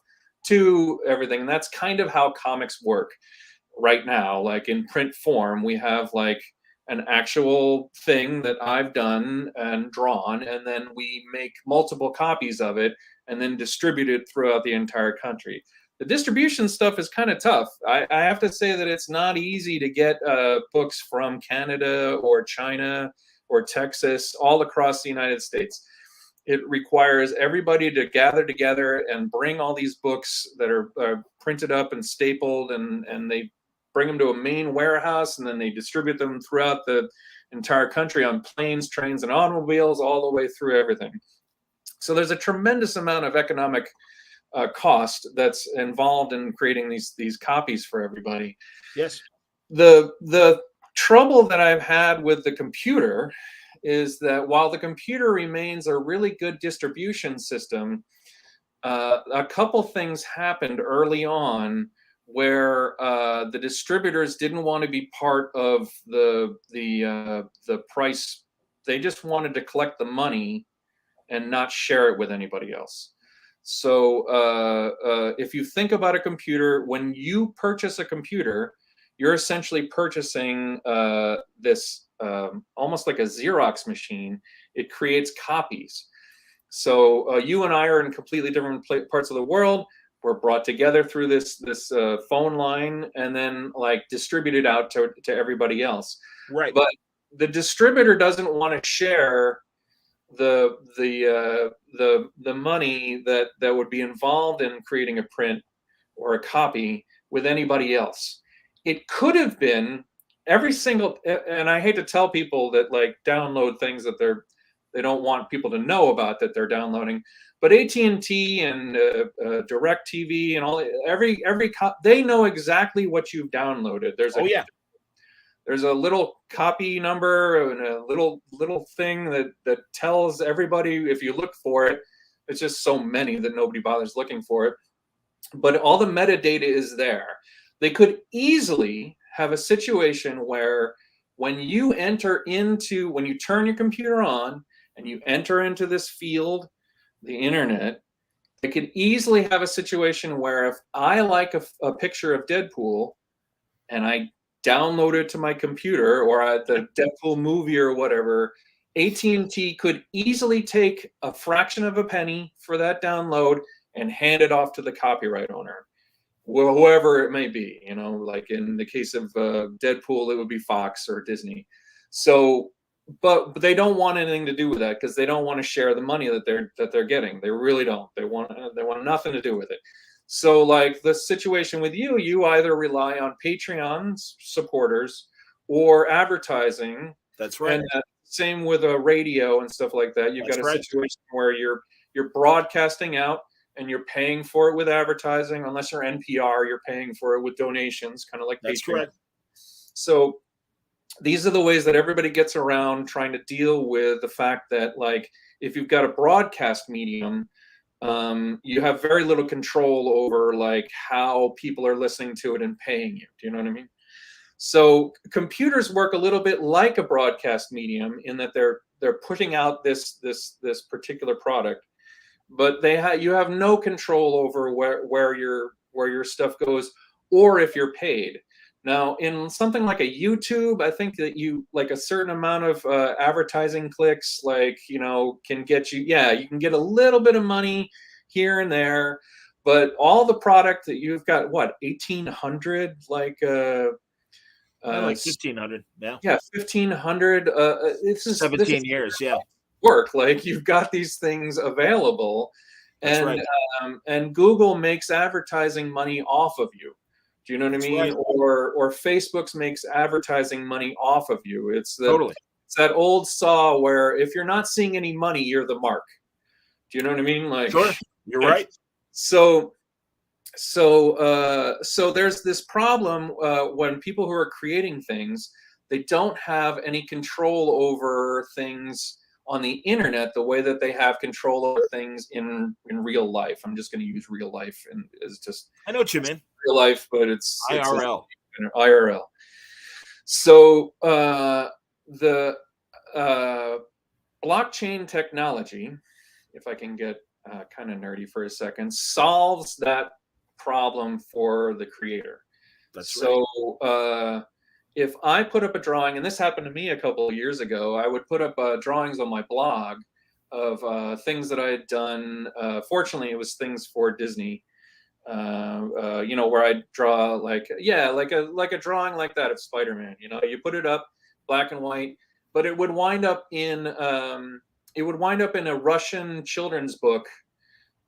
to everything, and that's kind of how comics work right now. Like in print form, we have like an actual thing that I've done and drawn, and then we make multiple copies of it and then distribute it throughout the entire country. The distribution stuff is kind of tough. I have to say that it's not easy to get books from Canada or China or Texas all across the United States. It requires everybody to gather together and bring all these books that are printed up and stapled, and they bring them to a main warehouse, and then they distribute them throughout the entire country on planes, trains, and automobiles, all the way through everything. So there's a tremendous amount of economic cost that's involved in creating these copies for everybody. Yes. The trouble that I've had with the computer is that while the computer remains a really good distribution system, a couple things happened early on where the distributors didn't want to be part of the price. They just wanted to collect the money and not share it with anybody else. So if you think about a computer, when you purchase a computer, you're essentially purchasing this almost like a Xerox machine. It creates copies. So you and I are in completely different parts of the world. We're brought together through this phone line and then like distributed out to everybody else. Right. But the distributor doesn't want to share the money that would be involved in creating a print or a copy with anybody else. It could have been every single, and I hate to tell people that like download things that they don't want people to know about that they're downloading, but AT&T and DirecTV and all they know exactly what you've downloaded. There's a little copy number and a little thing that tells everybody if you look for it. It's just so many that nobody bothers looking for it, but all the metadata is there. they could easily have a situation where when you turn your computer on and you enter into this field, the internet, they could easily have a situation where if I like a picture of Deadpool and I download it to my computer or the Deadpool movie or whatever, AT&T could easily take a fraction of a penny for that download and hand it off to the copyright owner, whoever it may be. Like in the case of Deadpool, it would be Fox or Disney. So, but they don't want anything to do with that because they don't want to share the money that they're getting. They really don't. They want nothing to do with it. So, like the situation with you either rely on Patreon supporters or advertising. That's right. And same with a radio and stuff like that. You've got a situation where you're broadcasting out and you're paying for it with advertising. Unless you're NPR, you're paying for it with donations, kind of like That's Patreon. correct. So these are the ways that everybody gets around trying to deal with the fact that, like, if you've got a broadcast medium, you have very little control over like how people are listening to it and paying you. Do you know what I mean? So computers work a little bit like a broadcast medium in that they're putting out this particular product, but you have no control over where your stuff goes or if you're paid. Now, in something like a YouTube, I think that you like a certain amount of advertising clicks, like, can get you, you can get a little bit of money here and there, but all the product that you've got, 1,800, like 1,500, yeah. Yeah, 1,500. This is 17 years, yeah. Work, like you've got these things available, That's and right. And Google makes advertising money off of you. Do you know what I mean? Right. Or Facebook's makes advertising money off of you. It's Totally. It's that old saw where if you're not seeing any money, you're the mark. Do you know what I mean? Like, sure, you're right. So there's this problem when people who are creating things, they don't have any control over things on the internet the way that they have control over things in real life. I'm just going to use real life and is just, I know what you mean. Real life, but it's IRL. IRL. So the blockchain technology, if I can get kind of nerdy for a second, solves that problem for the creator. That's right. So if I put up a drawing, and this happened to me a couple of years ago, I would put up drawings on my blog of things that I had done. Fortunately, it was things for Disney. Where I draw like a drawing like that of Spider-Man. You put it up black and white, but it would wind up in a Russian children's book,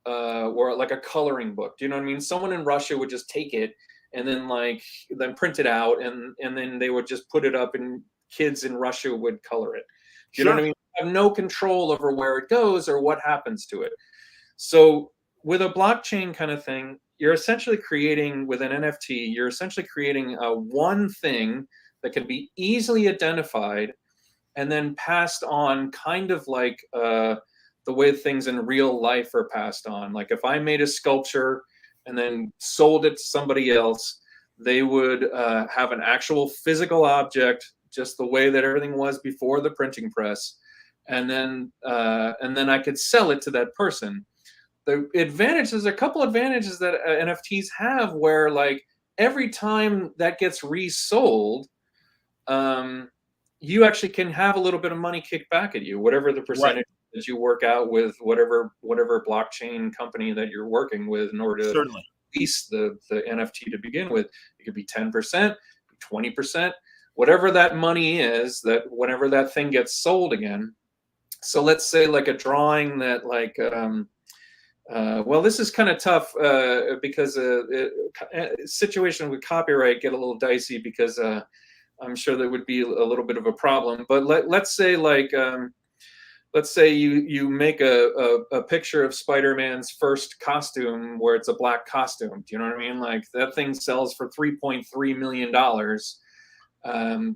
or like a coloring book. Do you know what I mean? Someone in Russia would just take it and then print it out, and then they would just put it up, and kids in Russia would color it. Do you know what I mean? You have no control over where it goes or what happens to it. So with a blockchain kind of thing, you're essentially creating, with an NFT, you're essentially creating one thing that can be easily identified and then passed on, kind of like the way things in real life are passed on. Like if I made a sculpture and then sold it to somebody else, they would have an actual physical object, just the way that everything was before the printing press, and then I could sell it to that person. There's a couple advantages that NFTs have, where like every time that gets resold, you actually can have a little bit of money kicked back at you, whatever the percentage that you work out with whatever blockchain company that you're working with in order to release the NFT to begin with. It could be 10%, 20%, whatever that money is, that whenever that thing gets sold again. So let's say like a drawing that like, well, this is kind of tough because situation with copyright get a little dicey, because I'm sure there would be a little bit of a problem. But let's say like, let's say you make a picture of Spider-Man's first costume where it's a black costume. Do you know what I mean? Like that thing sells for $3.3 million.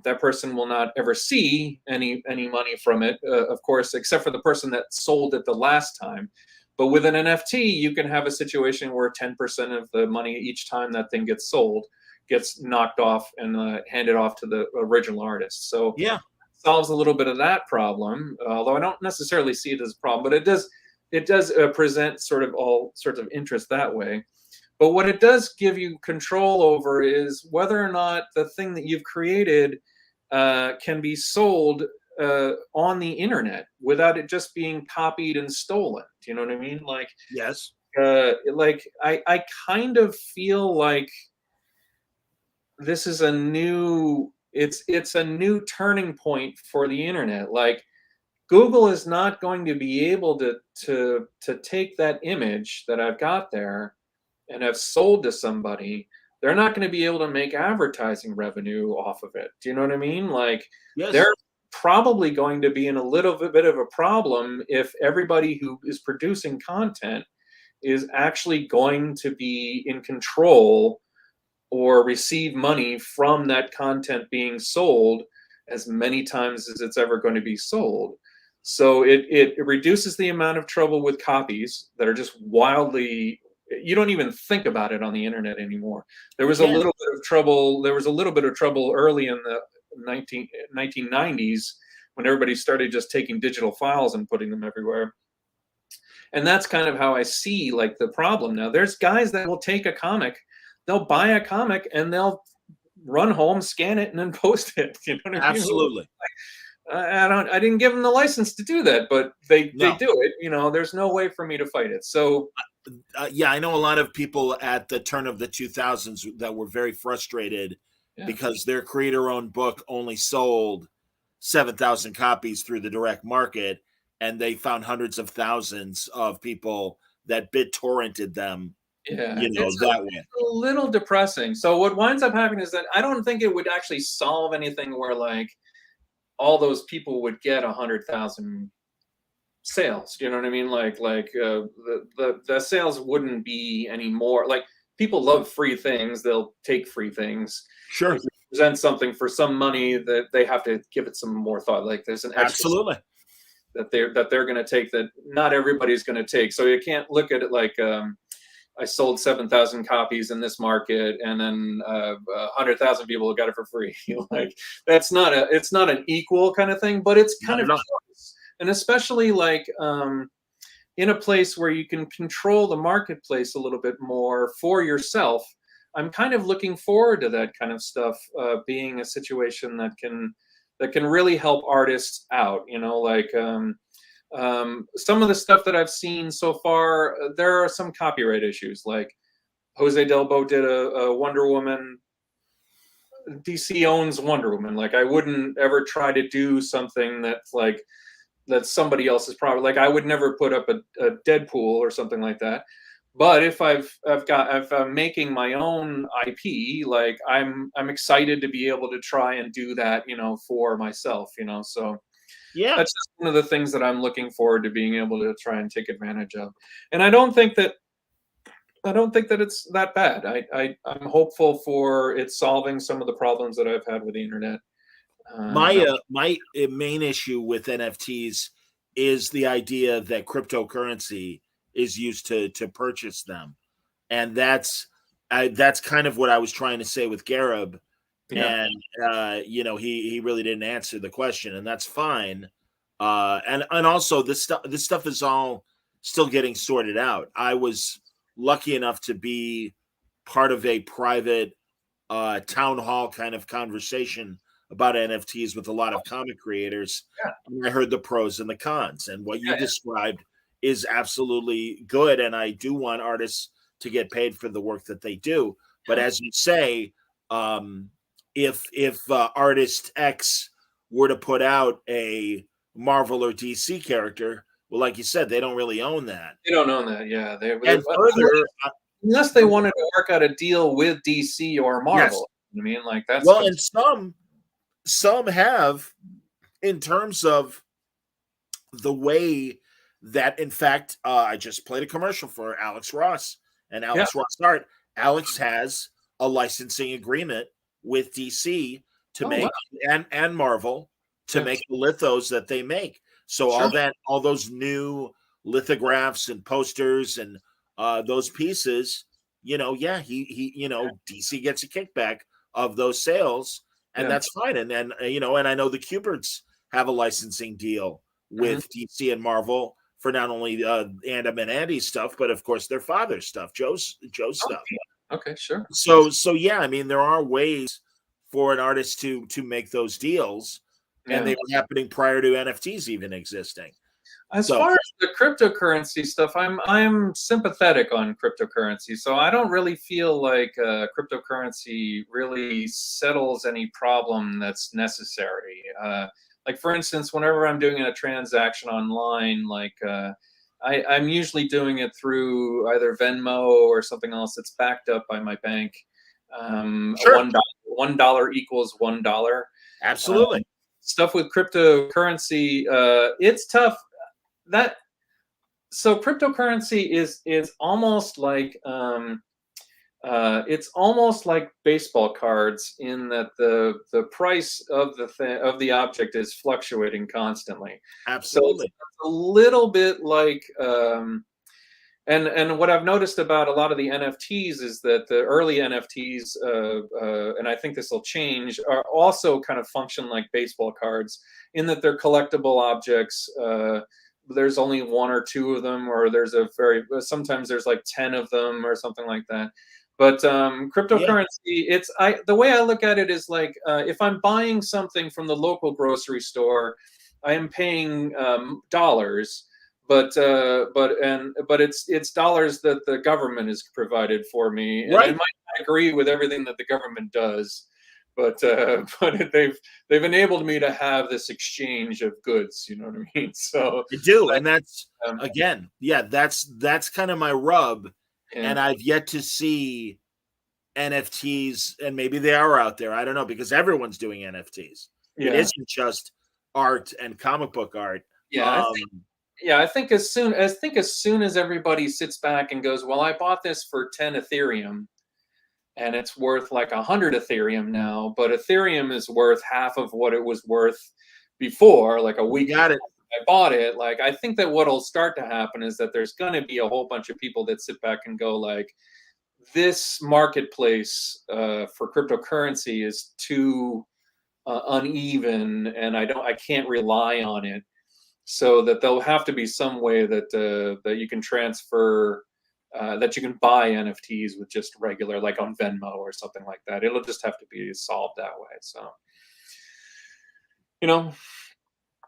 That person will not ever see any money from it, of course, except for the person that sold it the last time. But with an NFT, you can have a situation where 10% of the money each time that thing gets sold gets knocked off and handed off to the original artist. So Yeah. solves a little bit of that problem, although I don't necessarily see it as a problem, but it does present sort of all sorts of interest that way. But what it does give you control over is whether or not the thing that you've created can be sold on the internet without it just being copied and stolen. Do you know what I mean? Yes. I kind of feel like this is a new it's a new turning point for the internet. Like Google is not going to be able to take that image that I've got there and have sold to somebody. They're not going to be able to make advertising revenue off of it. Do you know what I mean? Like Yes. they're probably going to be in a little bit of a problem if everybody who is producing content is actually going to be in control or receive money from that content being sold as many times as it's ever going to be sold. So it reduces the amount of trouble with copies that are just wildly, you don't even think about it on the internet anymore. There was a little bit of trouble. There was a little bit of trouble early in the 1990s when everybody started just taking digital files and putting them everywhere. And that's kind of how I see like the problem now. There's guys that will take a comic, they'll buy a comic and they'll run home, scan it, and then post it. You know what I mean? Absolutely. I didn't give them the license to do that, but they do it. You know, there's no way for me to fight it. So yeah, I know a lot of people at the turn of the 2000s that were very frustrated because their creator-owned book only sold 7,000 copies through the direct market, and they found hundreds of thousands of people that BitTorrented them. Yeah, that way. It's a little depressing. So what winds up happening is that I don't think it would actually solve anything where like all those people would get 100,000 sales. You know what I mean? The sales wouldn't be any more. Like people love free things; they'll take free things. Sure. If you present something for some money, that they have to give it some more thought. Like there's an extra that they're going to take that not everybody's going to take. So you can't look at it like I sold 7,000 copies in this market, and then 100,000 people got it for free. Like it's not an equal kind of thing, but it's kind of close. And especially like in a place where you can control the marketplace a little bit more for yourself. I'm kind of looking forward to that kind of stuff being a situation that can really help artists out. Some of the stuff that I've seen so far, there are some copyright issues. Like Jose Delbo did a Wonder Woman. DC owns Wonder Woman. Like I wouldn't ever try to do something that's somebody else's property. Like I would never put up a Deadpool or something like that. But if if I'm making my own IP, like I'm excited to be able to try and do that, for myself, so. Yeah, that's just one of the things that I'm looking forward to being able to try and take advantage of. And I don't think that it's that bad. I'm hopeful for it solving some of the problems that I've had with the internet. My main issue with NFTs is the idea that cryptocurrency is used to purchase them, and that's kind of what I was trying to say with Garib. Yeah. And he really didn't answer the question, and that's fine. And also this stuff is all still getting sorted out. I was lucky enough to be part of a private town hall kind of conversation about NFTs with a lot of comic creators. Yeah. And I heard the pros and the cons, and what you described is absolutely good. And I do want artists to get paid for the work that they do. But as you say, if artist X were to put out a Marvel or DC character, well, like you said, they don't really own that. They don't own that, yeah. Unless they wanted to work out a deal with DC or Marvel. Yes. I mean, like that's and some have, in terms of the way that, in fact, I just played a commercial for Alex Ross and Alex Ross Art. Alex has a licensing agreement with DC to make and Marvel to make the lithos that they make. So all those new lithographs and posters and those pieces yeah, he DC gets a kickback of those sales, and that's fine. And then and I know the Kuberts have a licensing deal with DC and Marvel for not only Adam and Andy's stuff, but of course their father's stuff, Joe's stuff. Okay, sure. So yeah, I mean, there are ways for an artist to make those deals, and they were happening prior to NFTs even existing. As far as the cryptocurrency stuff, I'm sympathetic on cryptocurrency. So I don't really feel like cryptocurrency really settles any problem that's necessary. Like for instance, whenever I'm doing a transaction online, like I'm usually doing it through either Venmo or something else that's backed up by my bank. Sure. $1 equals $1. Absolutely. Stuff with cryptocurrency, it's tough. So cryptocurrency is almost like it's almost like baseball cards in that the price of the object is fluctuating constantly. Absolutely. So it's a little bit like and what I've noticed about a lot of the NFTs is that the early NFTs, and I think this will change, are also kind of function like baseball cards in that they're collectible objects. There's only one or two of them, or sometimes there's like 10 of them or something like that. But cryptocurrency, the way I look at it is like if I'm buying something from the local grocery store, I am paying dollars, but it's dollars that the government has provided for me, and I might not agree with everything that the government does. But they've enabled me to have this exchange of goods. You know what I mean? So you do, and that's again, that's kind of my rub. And I've yet to see NFTs, and maybe they are out there. I don't know, because everyone's doing NFTs. It isn't just art and comic book art. I think as soon as everybody sits back and goes, well, I bought this for 10 Ethereum. And it's worth like 100 Ethereum now, but Ethereum is worth half of what it was worth before, like a week ago I bought it. Like, I think that what'll start to happen is that there's going to be a whole bunch of people that sit back and go like, this marketplace for cryptocurrency is too uneven, and I can't rely on it. So that there'll have to be some way that you can transfer. That you can buy NFTs with just regular, like on Venmo or something like that. It'll just have to be solved that way. So,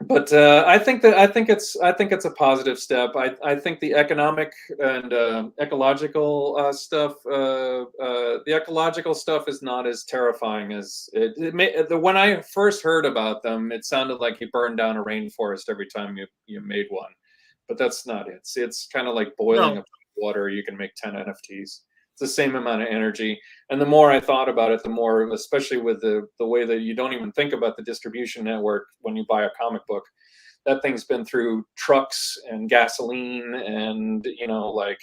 but I think it's a positive step. I think the economic and ecological stuff, the ecological stuff is not as terrifying as when I first heard about them, it sounded like you burned down a rainforest every time you made one, but that's not it. It's kind of like boiling a water. You can make 10 NFTs. It's the same amount of energy. And the more I thought about it, the more, especially with the way that you don't even think about the distribution network when you buy a comic book, that thing's been through trucks and gasoline and like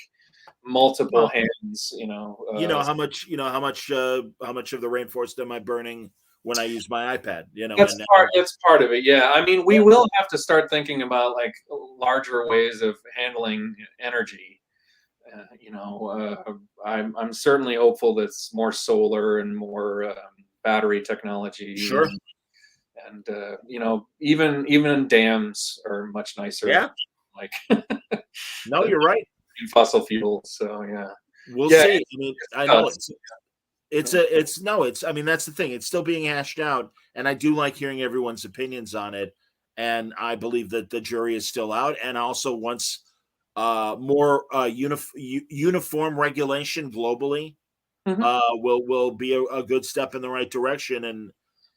multiple hands. How much of the rainforest am I burning when I use my iPad? It's part of it. Yeah, I mean, we will have to start thinking about like larger ways of handling energy. I'm certainly hopeful that it's more solar and more battery technology. Sure. And even dams are much nicer. Yeah. Like no, you're right. Fossil fuels. So yeah. We'll see. I mean, I know it's I mean, that's the thing. It's still being hashed out, and I do like hearing everyone's opinions on it. And I believe that the jury is still out. And also once more uniform regulation globally will be a good step in the right direction, and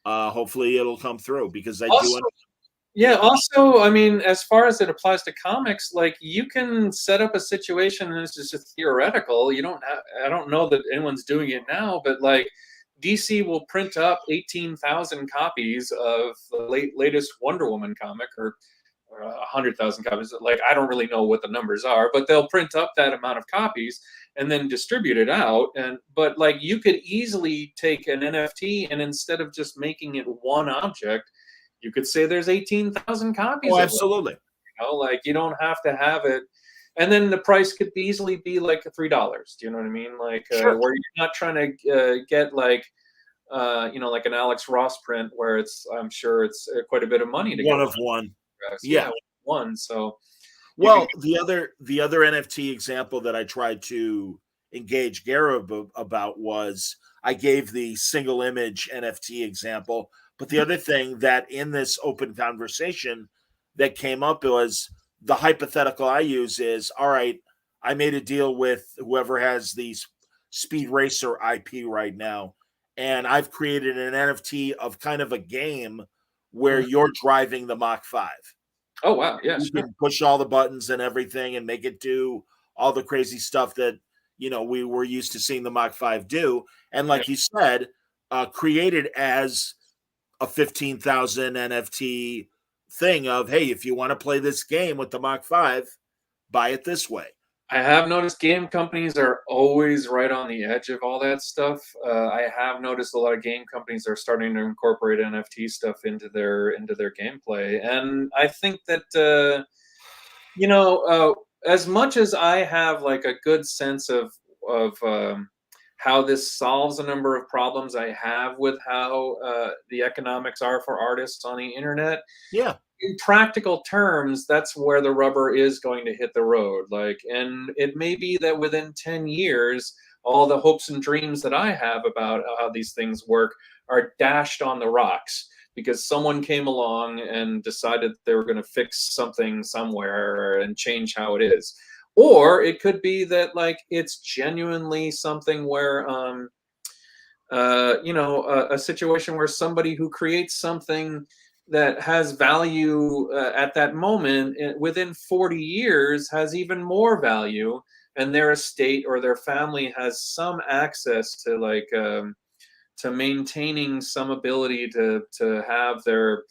hopefully it'll come through, because also, I mean, as far as it applies to comics, like you can set up a situation, and it's just theoretical. I don't know that anyone's doing it now, but like DC will print up 18,000 copies of the latest Wonder Woman comic, or 100,000 copies. Like, I don't really know what the numbers are, but they'll print up that amount of copies and then distribute it out. But like, you could easily take an NFT, and instead of just making it one object, you could say there's 18,000 copies. Oh, absolutely. Like, you don't have to have it. and then the price could easily be like $3. Do you know what I mean? Like Sure. where you're not trying to get like like an Alex Ross print where I'm sure it's quite a bit of money to get One of one. Yeah, Yeah. one. So you Well, could, the other NFT example that I tried to engage Garib about was I gave the single image NFT example, but the other thing that in this open conversation that came up was the hypothetical I use is, all right, I made a deal with whoever has these Speed Racer IP right now, and I've created an NFT of kind of a game where you're driving the Mach 5. oh wow, yeah, You sure. can push all the buttons and everything and make it do all the crazy stuff that we were used to seeing the Mach 5 do. And like you said, created as a 15,000 NFT thing of, hey, if you want to play this game with the Mach 5, buy it this way. I have noticed game companies are always right on the edge of all that stuff. I have noticed a lot of game companies are starting to incorporate NFT stuff into their gameplay, and I think that as much as I have like a good sense of how this solves a number of problems I have with how the economics are for artists on the internet, Yeah. in practical terms, that's where the rubber is going to hit the road. Like, and it may be that within 10 years, all the hopes and dreams that I have about how these things work are dashed on the rocks because someone came along and decided they were going to fix something somewhere and change how it is. Or it could be that like it's genuinely something where a situation where somebody who creates something that has value at that moment within 40 years has even more value, and their estate or their family has some access to like to maintaining some ability to have their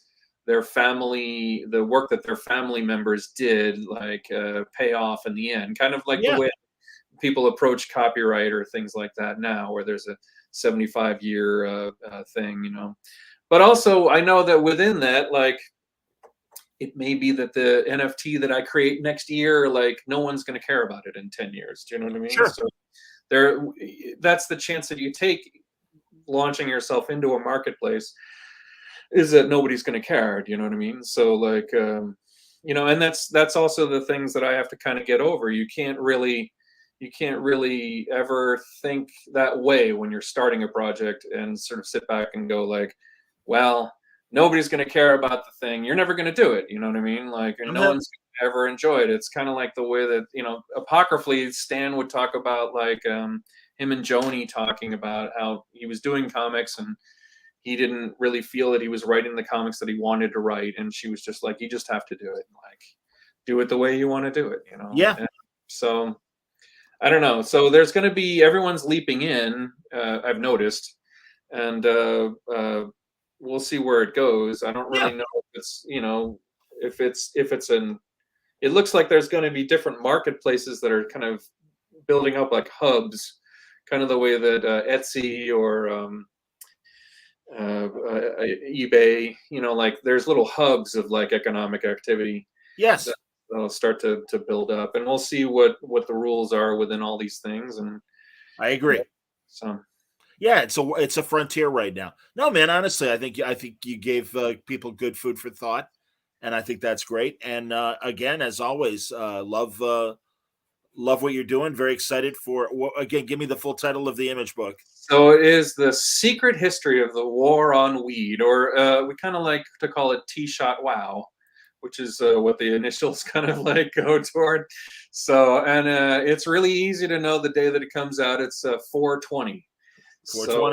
family, the work that their family members did, like pay off in the end, kind of like the Yeah. way people approach copyright or things like that now, where there's a 75-year thing. But also, I know that within that, like, it may be that the NFT that I create next year, like, no one's going to care about it in 10 years. Do you know what I mean? Sure. So that's the chance that you take launching yourself into a marketplace, is that nobody's going to care. Do you know what I mean? So like, and that's also the things that I have to kind of get over. You can't really ever think that way when you're starting a project and sort of sit back and go like, well, nobody's going to care about the thing. You're never going to do it. You know what I mean? Like, and no one's gonna ever enjoy it. It's kind of like the way that, apocryphally Stan would talk about like him and Joni talking about how he was doing comics and he didn't really feel that he was writing the comics that he wanted to write. And she was just like, you just have to do it. Like, do it the way you want to do it, Yeah. And so I don't know. So there's going to be, everyone's leaping in, I've noticed, and we'll see where it goes. I don't really know if it's, it looks like there's going to be different marketplaces that are kind of building up like hubs, kind of the way that Etsy or eBay, like there's little hubs of like economic activity. Yes. That'll start to build up, and we'll see what the rules are within all these things. And I agree. So yeah, it's a frontier right now. No, man, honestly, I think you gave people good food for thought, and I think that's great. And again, as always, love what you're doing. Very excited for. Again, give me the full title of the image book. So it is The Secret History of the War on Weed, or we kind of like to call it T-Shot Wow, which is what the initials kind of like go toward. So, and it's really easy to know the day that it comes out. It's 4/20. 4/20. So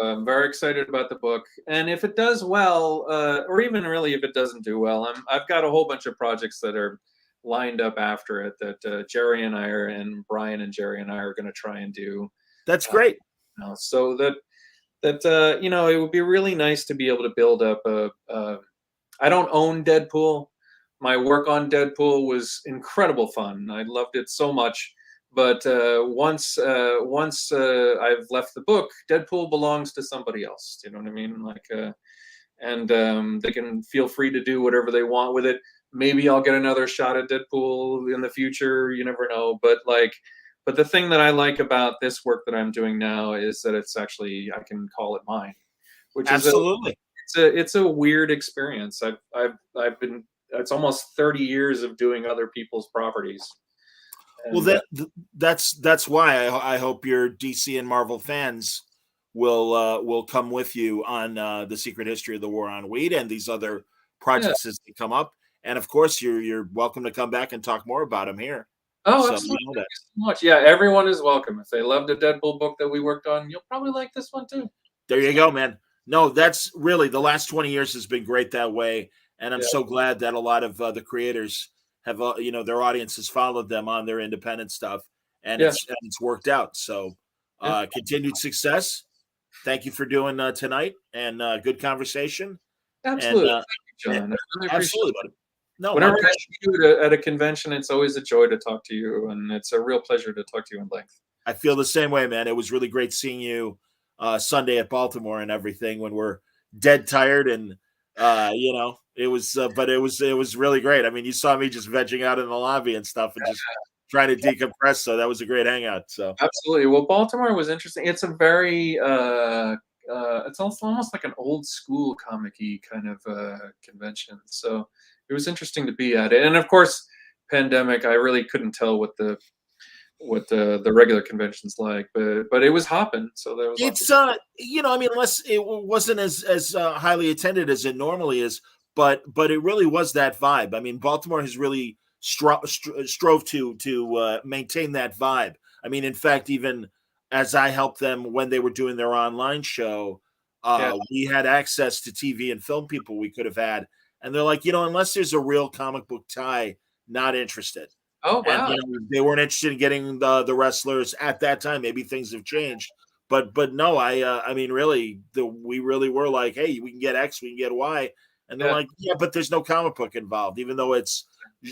I'm very excited about the book. And if it does well, or even really if it doesn't do well, I've got a whole bunch of projects that are lined up after it that Jerry and I and Brian and Jerry and I are going to try and do. That's great. So that it would be really nice to be able to build up I don't own Deadpool. My work on Deadpool was incredible fun. I loved it so much. But once I've left the book, Deadpool belongs to somebody else. Do you know what I mean? Like, and they can feel free to do whatever they want with it. maybe I'll get another shot at Deadpool in the future. You never know. But the thing that I like about this work that I'm doing now is that it's actually, I can call it mine, which is Absolutely. it's a weird experience. I've been, it's almost 30 years of doing other people's properties. Well, that's why I hope your DC and Marvel fans will come with you on the Secret History of the War on Weed and these other projects as they come up. And of course, you're welcome to come back and talk more about them here. Oh, So, absolutely. you know Thank you so much. Yeah, everyone is welcome. If they love the Deadpool book that we worked on, you'll probably like this one too. There you go, man. No, that's really the last 20 years has been great that way. And I'm Yeah. so glad that a lot of the creators have, their audiences followed them on their independent stuff, and Yeah. it's worked out. So continued success. Thank you for doing tonight, and good conversation. Absolutely. And, Thank you, John. I really appreciate absolutely, it. buddy. No, Whenever my I pleasure. see you at a convention, it's always a joy to talk to you, and it's a real pleasure to talk to you in length. I feel the same way, man. It was really great seeing you Sunday at Baltimore and everything when we're dead tired, and it was, but it was really great. I mean, you saw me just vegging out in the lobby and stuff, and just trying to decompress. So that was a great hangout. So Absolutely. Well, Baltimore was interesting. It's a very it's also almost like an old school comic-y kind of convention. So it was interesting to be at it. And of course, pandemic, I really couldn't tell what the regular convention's like, but it was hopping. So there was it's I mean, unless it wasn't as highly attended as it normally is, but it really was that vibe. I mean, Baltimore has really strove to maintain that vibe. I mean, in fact, even as I helped them when they were doing their online show, we had access to TV and film people we could have had, and they're like, unless there's a real comic book tie, not interested. Oh And wow. they weren't interested in getting the wrestlers at that time. Maybe things have changed, but no, I mean, really, we really were like, hey, we can get X, we can get Y, and they're Yeah. like, yeah, but there's no comic book involved, even though it's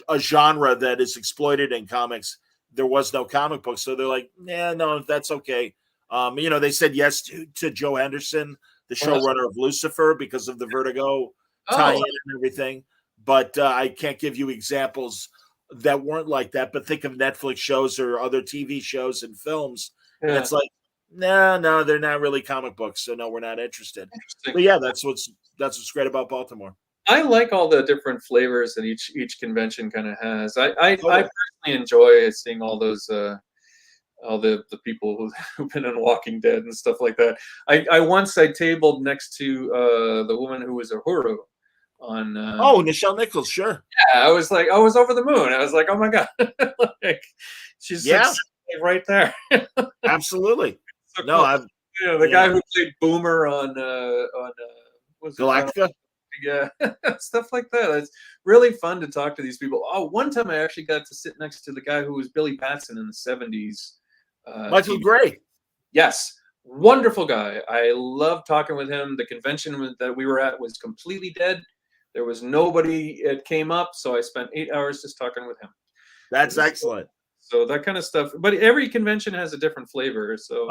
a genre that is exploited in comics. There was no comic book, so they're like, yeah, no, that's okay. They said yes to Joe Henderson, the showrunner of Lucifer, because of the Vertigo tie-in and everything. But I can't give you examples that weren't like that. But think of Netflix shows or other TV shows and films, and it's like, no, they're not really comic books, so no, we're not interested. Interesting. But yeah, that's what's great about Baltimore. I like all the different flavors that each convention kind of has. I personally enjoy seeing all those all the people who've been in Walking Dead and stuff like that. I once tabled next to the woman who was a Huru on Nichelle Nichols, sure. Yeah, I was over the moon. I was like, oh my god, like she's just right there. Absolutely. So no, cool. The guy who played Boomer on Galactica. Yeah, stuff like that. It's really fun to talk to these people. Oh, one time I actually got to sit next to the guy who was Billy Batson in the 70s. Michael Gray. Yes, wonderful guy. I love talking with him. The convention that we were at was completely dead. There was nobody. It came up, so I spent 8 hours just talking with him. That's excellent. So that kind of stuff. But every convention has a different flavor. So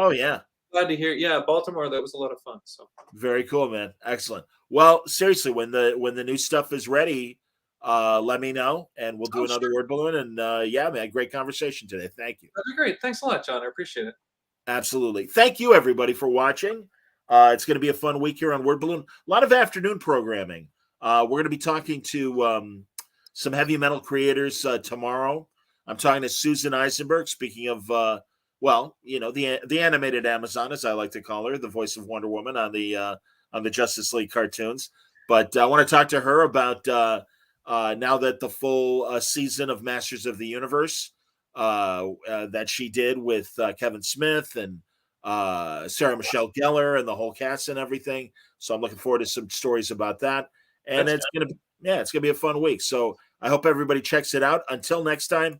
glad to hear. Yeah, Baltimore. That was a lot of fun. So very cool, man. Excellent. Well, seriously, when the new stuff is ready, let me know, and we'll do another word balloon. And yeah, man, great conversation today. Thank you. That'd be great. Thanks a lot, John. I appreciate it. Absolutely. Thank you, everybody, for watching. It's going to be a fun week here on Word Balloon. A lot of afternoon programming. We're going to be talking to some heavy metal creators tomorrow. I'm talking to Susan Eisenberg. Speaking of, the animated Amazon, as I like to call her, the voice of Wonder Woman on the Justice League cartoons. But I want to talk to her about now that the full season of Masters of the Universe that she did with Kevin Smith and Sarah Michelle Gellar and the whole cast and everything. So I'm looking forward to some stories about that. And it's gonna be a fun week. So I hope everybody checks it out. Until next time,